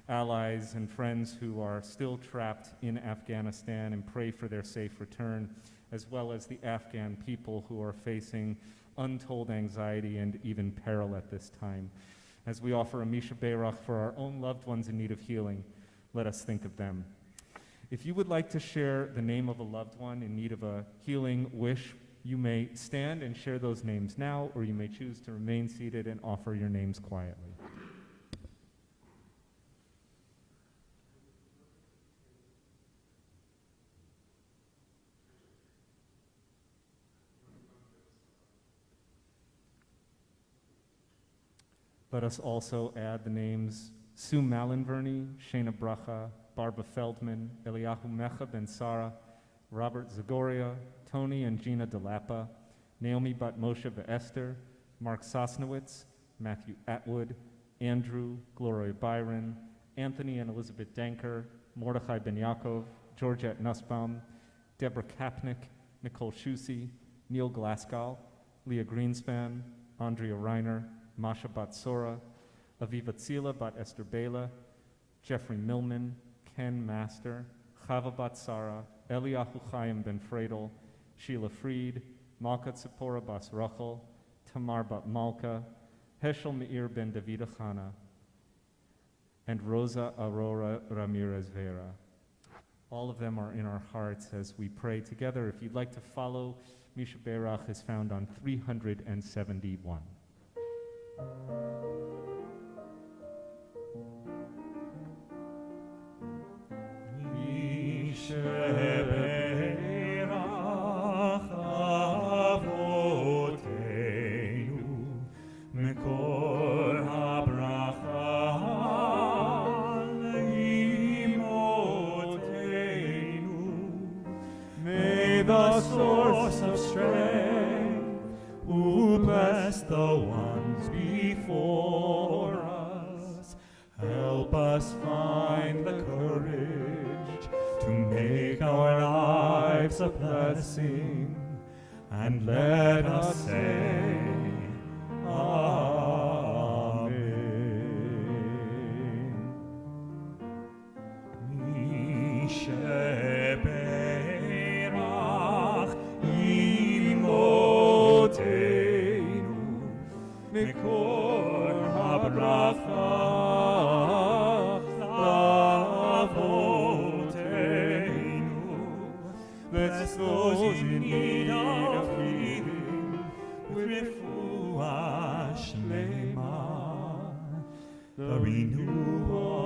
allies and friends who are still trapped in Afghanistan, and pray for their safe return, as well as the Afghan people who are facing untold anxiety and even peril at this time. As we offer a Misha Beirach for our own loved ones in need of healing, let us think of them. If you would like to share the name of a loved one in need of a healing wish, you may stand and share those names now, or you may choose to remain seated and offer your names quietly. Let us also add the names Sue Malinverney, Shana Bracha, Barbara Feldman, Eliyahu Mecha Ben Sarah, Robert Zagoria, Tony and Gina DeLappa, Naomi Bat Moshe Esther, Mark Sosnowitz, Matthew Atwood, Andrew, Gloria Byron, Anthony and Elizabeth Danker, Mordechai Ben Yaakov, Georgette Nussbaum, Deborah Kapnick, Nicole Schusse, Neil Glasgow, Leah Greenspan, Andrea Reiner, Masha Bat Sora, Aviva Tzila Bat Esther Bela, Jeffrey Millman, Ken Master, Chava Bat Sara, Eliyahu Chaim Ben Fredel, Sheila Fried, Malka Tzipora Bas Rachel, Tamar Bat Malka, Heschel Meir Ben Davida Chana, and Rosa Aurora Ramirez Vera. All of them are in our hearts as we pray together. If you'd like to follow, Misha Beirach is found on 371. Avotenu, Mekol the ones before us. Help us find the courage to make our lives a blessing, and let us say, Amen. Misheberach imotenu mikor habracha lavotenu. Bless those in need of healing with refuah shlema, the renewal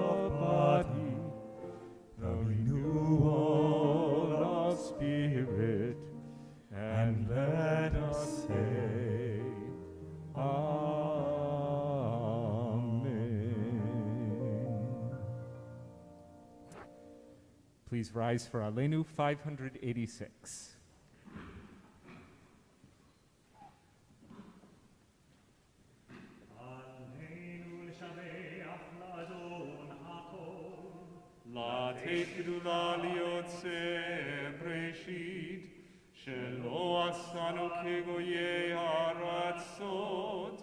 of body, the renewal of spirit, and let us say, Amen. Please rise for Aleinu 586. לתת גדולה ליוצא בראשית, שלא עשנו כגויי הארצות,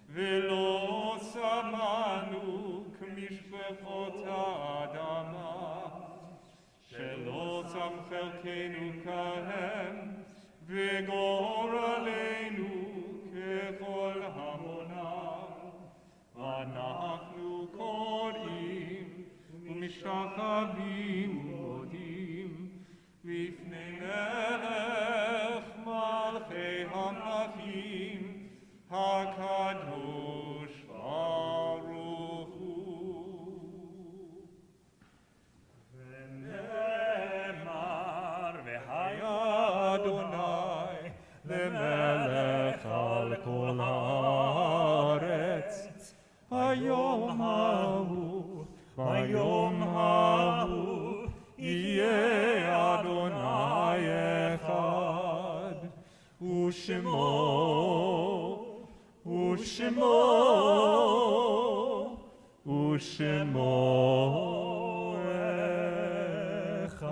ולא שמנו כמשפחות האדמה, שלא שם חלקנו כהם, וגורלנו ככל המונם. אנחנו קוראים ומשתחווים ומודים בפני מלך מלכי המלכים הקדוש ברוך הוא. ונאמר והיה אדוני למלך על כל הארץ היום ההוא, ביום ההוא יהיה אדוני אחד, ושמו אחד.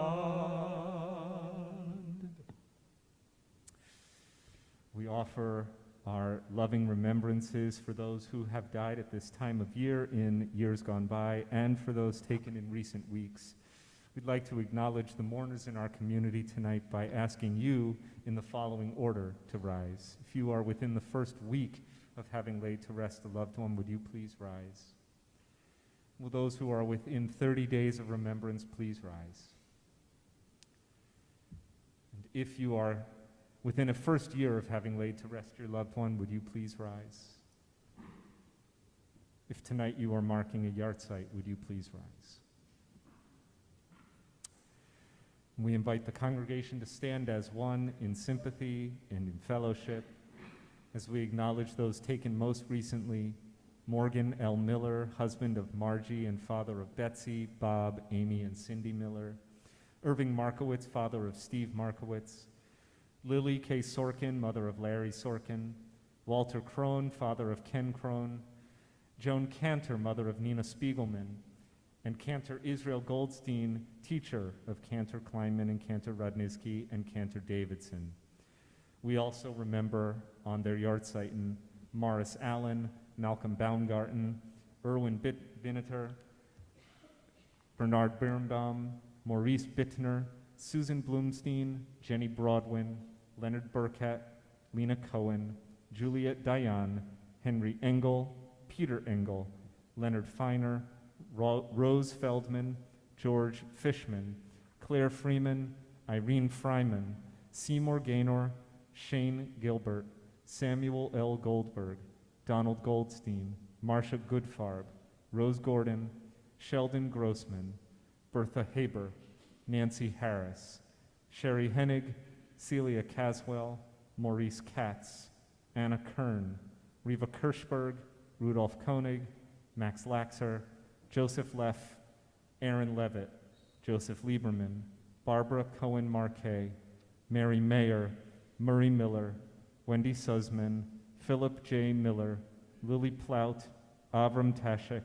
We offer our loving remembrances for those who have died at this time of year in years gone by, and for those taken in recent weeks. We'd like to acknowledge the mourners in our community tonight by asking you in the following order to rise. If you are within the first week of having laid to rest a loved one, would you please rise? Will those who are within 30 days of remembrance please rise? And if you are within a first year of having laid to rest your loved one, would you please rise? If tonight you are marking a yahrzeit, would you please rise? We invite the congregation to stand as one in sympathy and in fellowship as we acknowledge those taken most recently: Morgan L. Miller, husband of Margie and father of Betsy, Bob, Amy, and Cindy Miller; Irving Markowitz, father of Steve Markowitz; Lily K. Sorkin, mother of Larry Sorkin; Walter Crone, father of Ken Crone; Joan Cantor, mother of Nina Spiegelman; and Cantor Israel Goldstein, teacher of Cantor Kleinman and Cantor Rudnisky and Cantor Davidson. We also remember on their Yahrzeit Morris Allen, Malcolm Baumgarten, Erwin Bineter, Bernard Birnbaum, Maurice Bittner, Susan Blumstein, Jenny Broadwin, Leonard Burkett, Lena Cohen, Juliet Dayan, Henry Engel, Peter Engel, Leonard Feiner, Rose Feldman, George Fishman, Claire Freeman, Irene Fryman, Seymour Gaynor, Shane Gilbert, Samuel L. Goldberg, Donald Goldstein, Marcia Goodfarb, Rose Gordon, Sheldon Grossman, Bertha Haber, Nancy Harris, Sherry Hennig, Celia Caswell, Maurice Katz, Anna Kern, Riva Kirschberg, Rudolph Koenig, Max Laxer, Joseph Leff, Aaron Levitt, Joseph Lieberman, Barbara Cohen Marquet, Mary Mayer, Murray Miller, Wendy Sussman, Philip J. Miller, Lily Plout, Avram Tashek,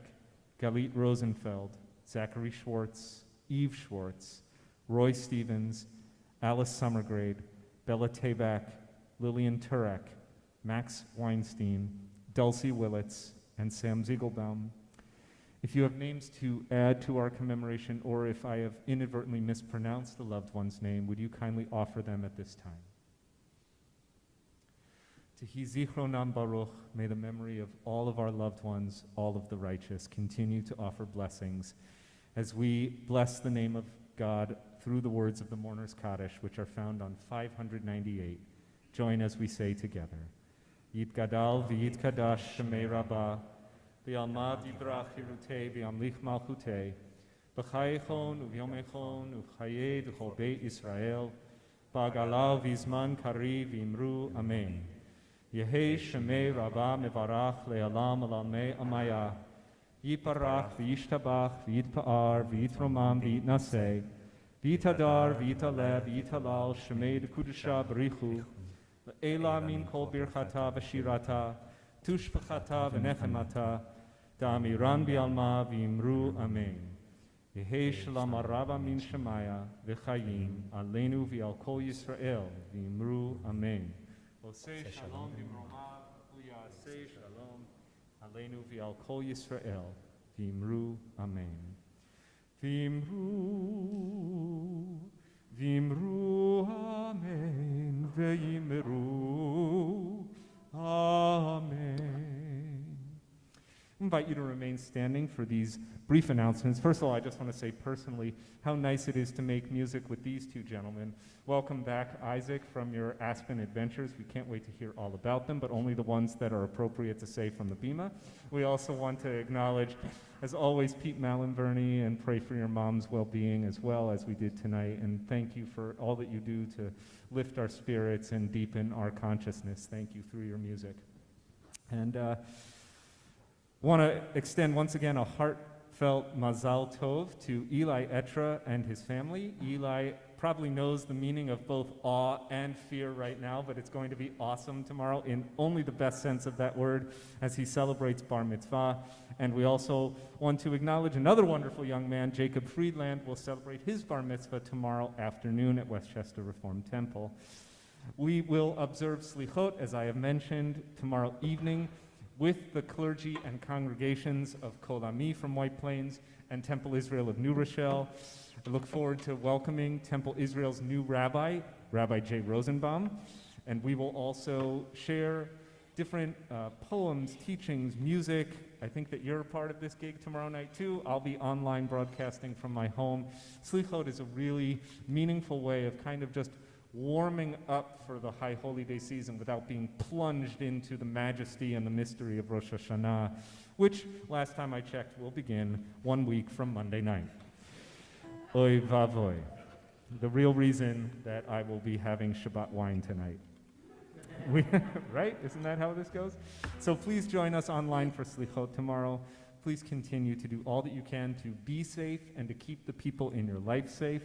Galit Rosenfeld, Zachary Schwartz, Eve Schwartz, Roy Stevens, Alice Summergrade, Bella Tabak, Lillian Turek, Max Weinstein, Dulcie Willits, and Sam Ziegelbaum. If you have names to add to our commemoration, or if I have inadvertently mispronounced the loved one's name, would you kindly offer them at this time? Tehi zichronam baruch, may the memory of all of our loved ones, all of the righteous, continue to offer blessings as we bless the name of God through the words of the Mourner's Kaddish, which are found on 598. Join as we say together. Yit gadal v'yit kadash shemei rabbah, v'yalmad yibrach hirutei v'yamlich malchutei, b'chayechon u'vyomechon u'chayei d'chol beit Yisrael, ba'galal v'izman kari v'imru amen. Yehei shemei rabbah mevarach le'alam alamei amaya, yiparach v'yishtabach v'yitpa'ar v'yitromam v'yitnaseh, v'yitadar v'yitaleh v'yitalal shemei d'kudusha b'richu, Ela min kol birchata v'shirata, tushpachata v'nechemata, da'amiran bi'alma v'imru amen. Yehei shalom arava min shemaya v'chayim, aleinu v'al kol Yisrael v'imru amen. Oseh shalom b'mromav, u'yaseh shalom, aleinu v'al kol Yisrael v'imru amen. V'imru, v'imru amen, v'yimru amen. I invite you to remain standing for these brief announcements. First of all, I just want to say personally how nice it is to make music with these two gentlemen. Welcome back, Isaac, from your Aspen adventures. We can't wait to hear all about them, but only the ones that are appropriate to say from the Bima. We also want to acknowledge, as always, Pete Malinverni, and pray for your mom's well-being as well as we did tonight. And thank you for all that you do to lift our spirits and deepen our consciousness. Thank you through your music. And want to extend once again a heartfelt mazal tov to Eli Etra and his family. Eli probably knows the meaning of both awe and fear right now, but it's going to be awesome tomorrow in only the best sense of that word as he celebrates bar mitzvah. And we also want to acknowledge another wonderful young man, Jacob Friedland, will celebrate his bar mitzvah tomorrow afternoon at Westchester Reform Temple. We will observe slichot, as I have mentioned, tomorrow evening with the clergy and congregations of Kol Ami from White Plains and Temple Israel of New Rochelle. I look forward to welcoming Temple Israel's new rabbi, Rabbi Jay Rosenbaum, and we will also share different poems, teachings, music. I think that you're a part of this gig tomorrow night too. I'll be online broadcasting from my home. Slichot is a really meaningful way of kind of just warming up for the High Holy Day season without being plunged into the majesty and the mystery of Rosh Hashanah, which, last time I checked, will begin 1 week from Monday night. Oy vavoy. The real reason that I will be having Shabbat wine tonight. Right? Isn't that how this goes? So please join us online for Slichot tomorrow. Please continue to do all that you can to be safe and to keep the people in your life safe.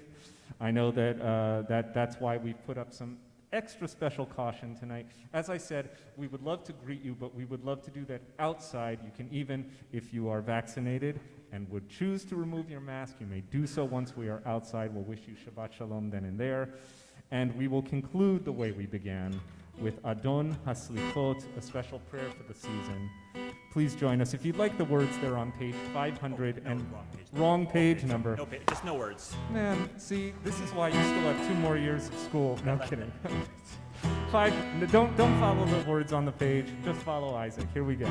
I know that that's why we've put up some extra special caution tonight. As I said, we would love to greet you, but we would love to do that outside. You can even, if you are vaccinated and would choose to remove your mask, you may do so once we are outside. We'll wish you Shabbat Shalom then and there. And we will conclude the way we began with Adon HaSlichot, a special prayer for the season. Please join us. If you'd like the words, they're on page 500 and wrong page number. No, just no words. Man, see, this is why you still have 2 more years of school. No kidding. Don't follow the words on the page. Just follow Isaac. Here we go.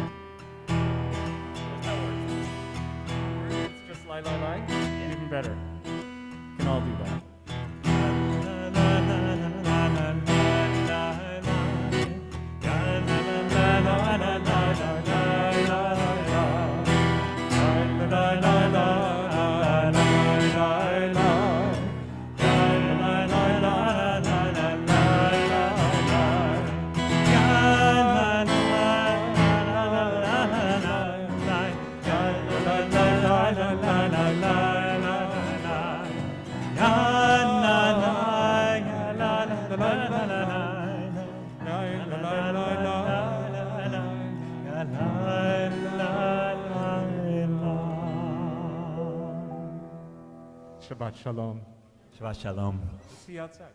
There's no words. It's just lie. Yeah. Even better. Can all do that. La Shabbat Shalom. Shabbat Shalom. See you outside.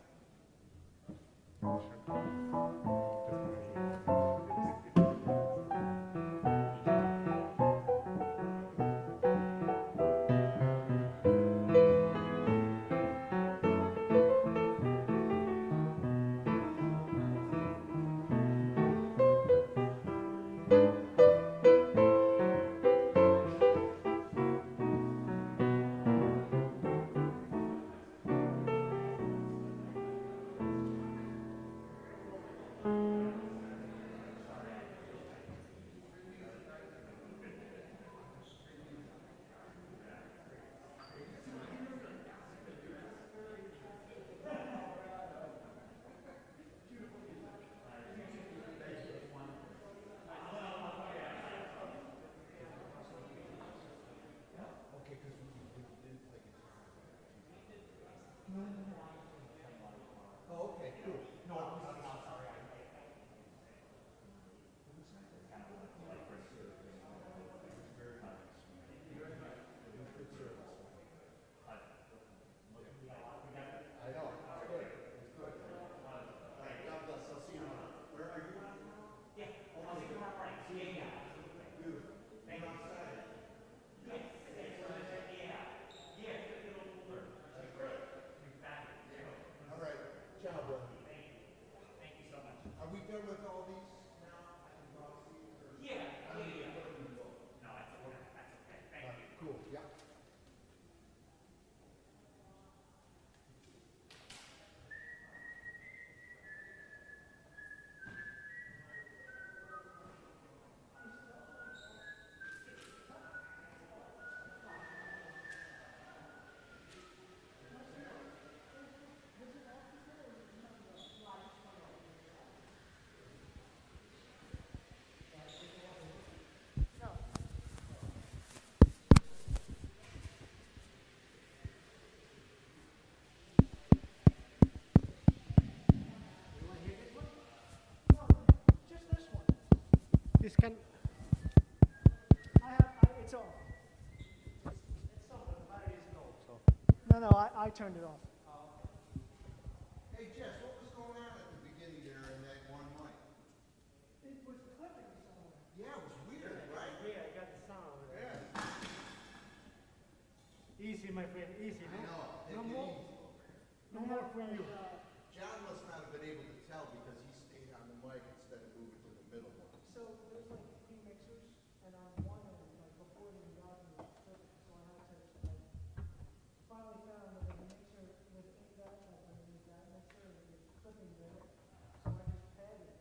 This can. It's off. It's off, but the battery is low. So. No, I turned it off. Hey Jess, what was going on at the beginning there in that one mic? It was clipping somewhere. Yeah, it was weird, right? Yeah, I got the sound over there. Yeah. Easy, my friend, easy. I know. Take No it more. easy. No more from you. John must not have been able to tell because he stayed on the mic instead of moving to the middle one. So there's like 3 mixers, and on one of them, like before the garden was clipping, so I had to like finally found that the mixer was in that, like underneath that mixer, and it was clipping there. So I just padded it.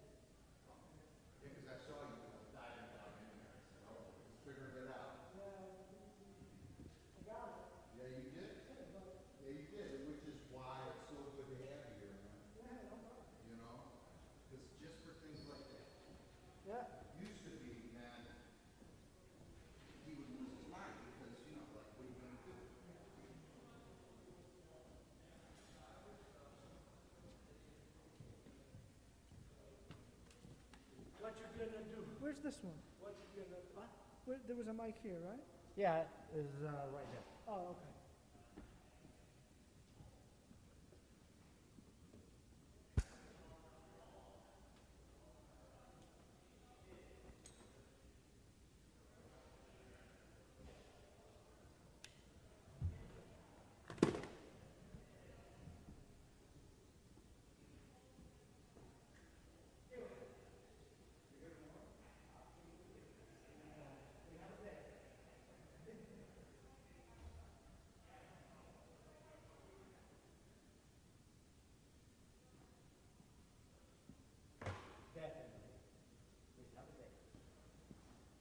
Yeah, because I saw you diving down in there. I said, oh, he's figuring it out. I got it. Yeah, you did. Yeah, you did, which is why it's so good to have you here, man. Yeah, no problem. You know? Because just for things like that. Yeah. Used to be, man, he would lose his mind because, you know, like, what are you going to do? What you gonna do? Where's this one? What you gonna, what? There was a mic here, right? Yeah, it's right there. Oh, okay.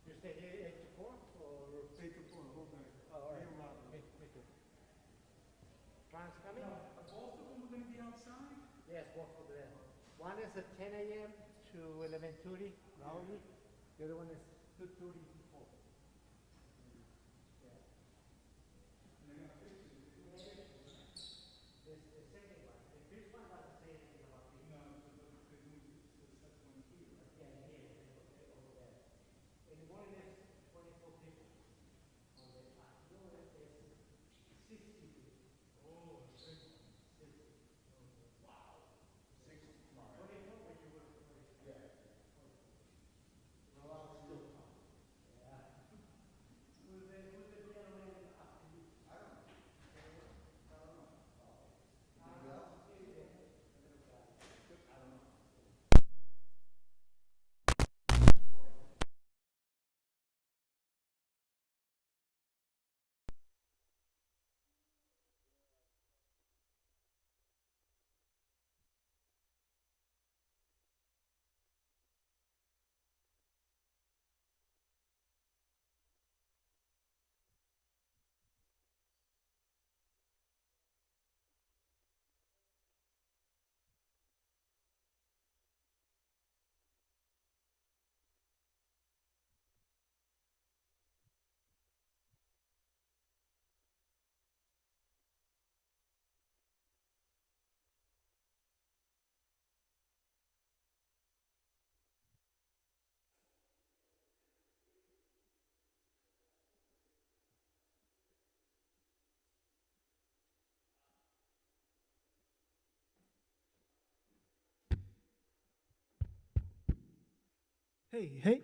You stay here 8 to 4 or 8 to 4 whole night? Oh, all right. Me too. Trans coming? Are both of them going to be outside? Yes, both of them. One is at 10 a.m. to 11:30 hourly. The other one is 2:30 to 4. Yeah. This the second one. The first one doesn't say anything about me. No, they moved the second one here. Yeah, here, over there. In the morning there's 24 people on the side. No, there's 60 people. Hey, hey.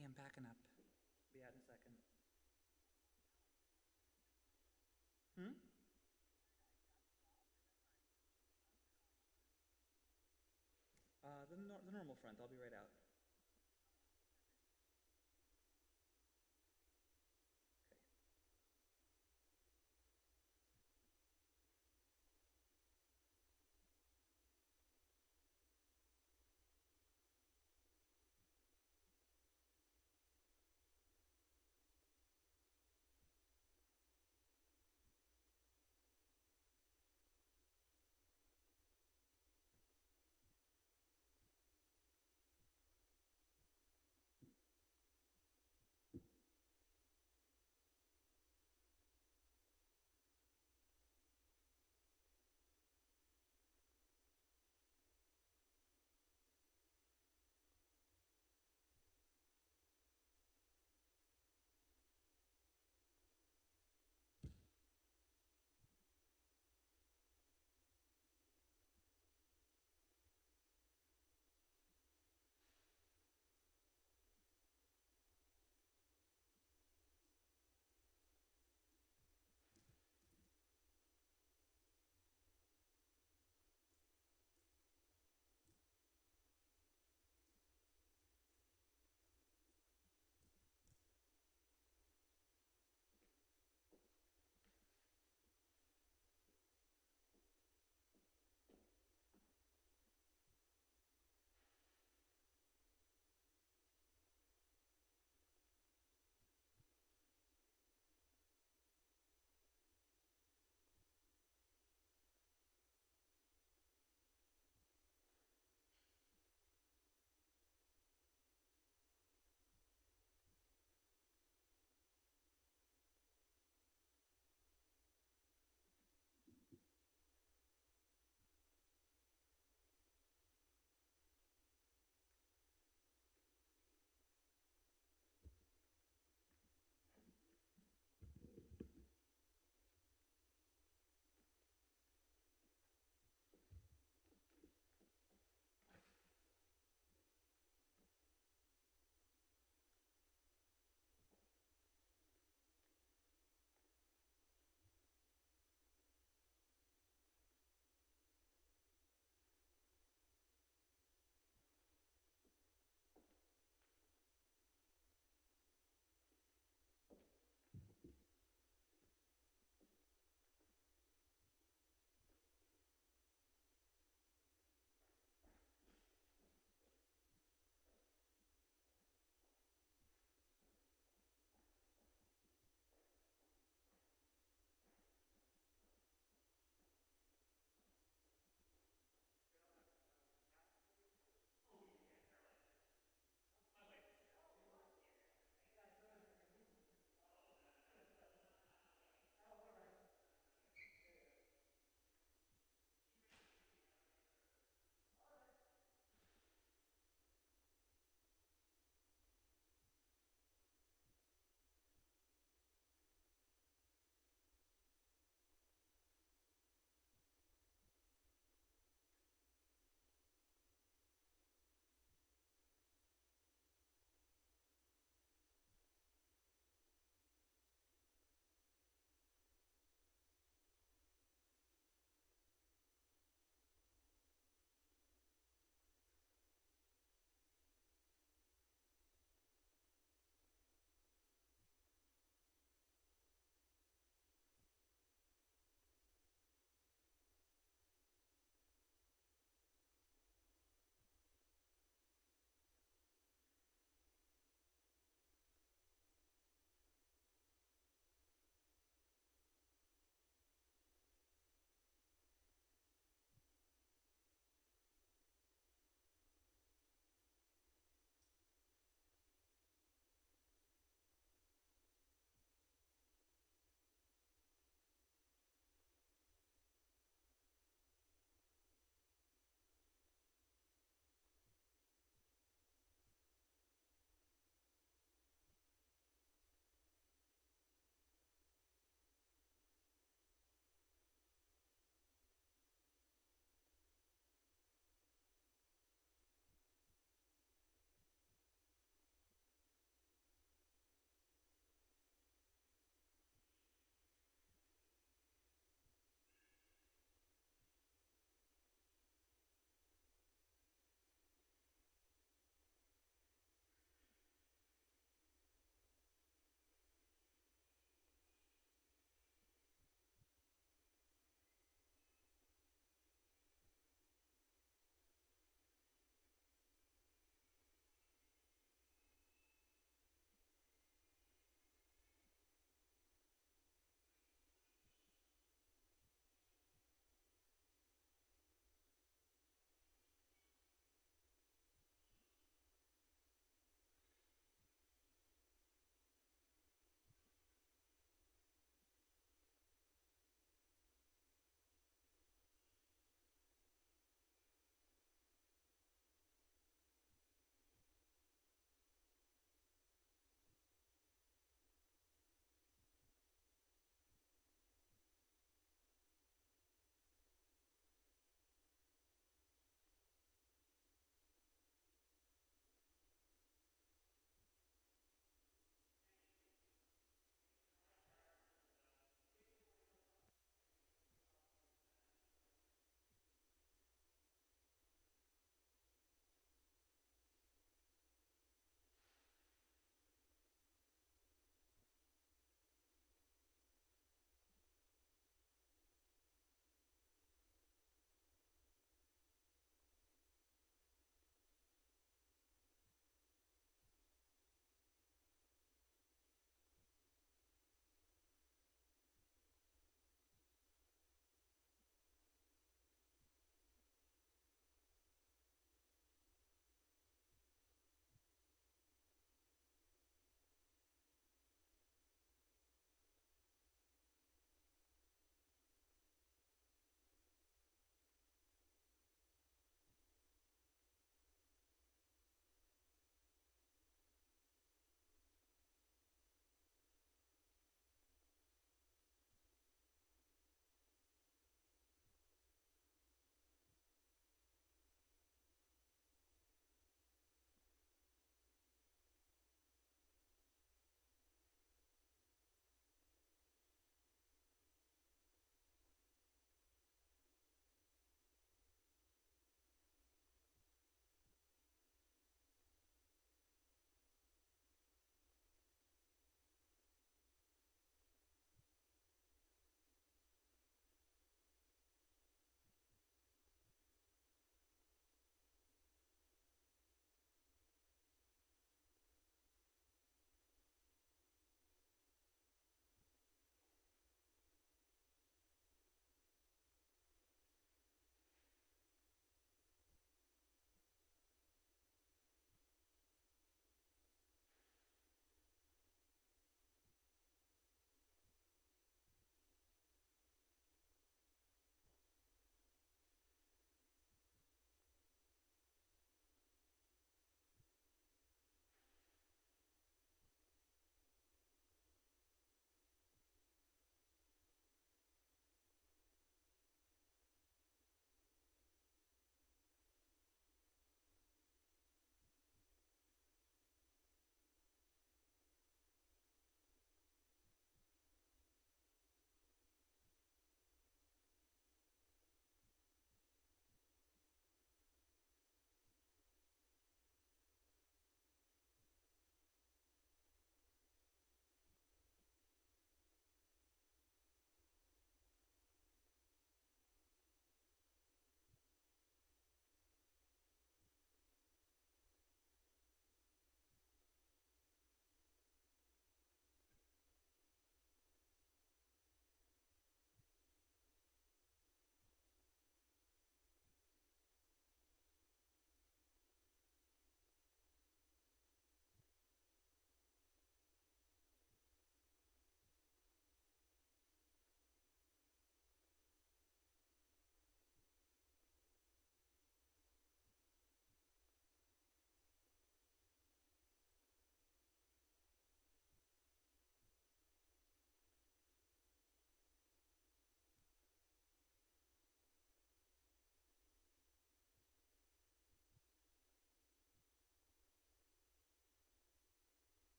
Hey, I'm backing up. Be out in a second. The normal front. I'll be right out.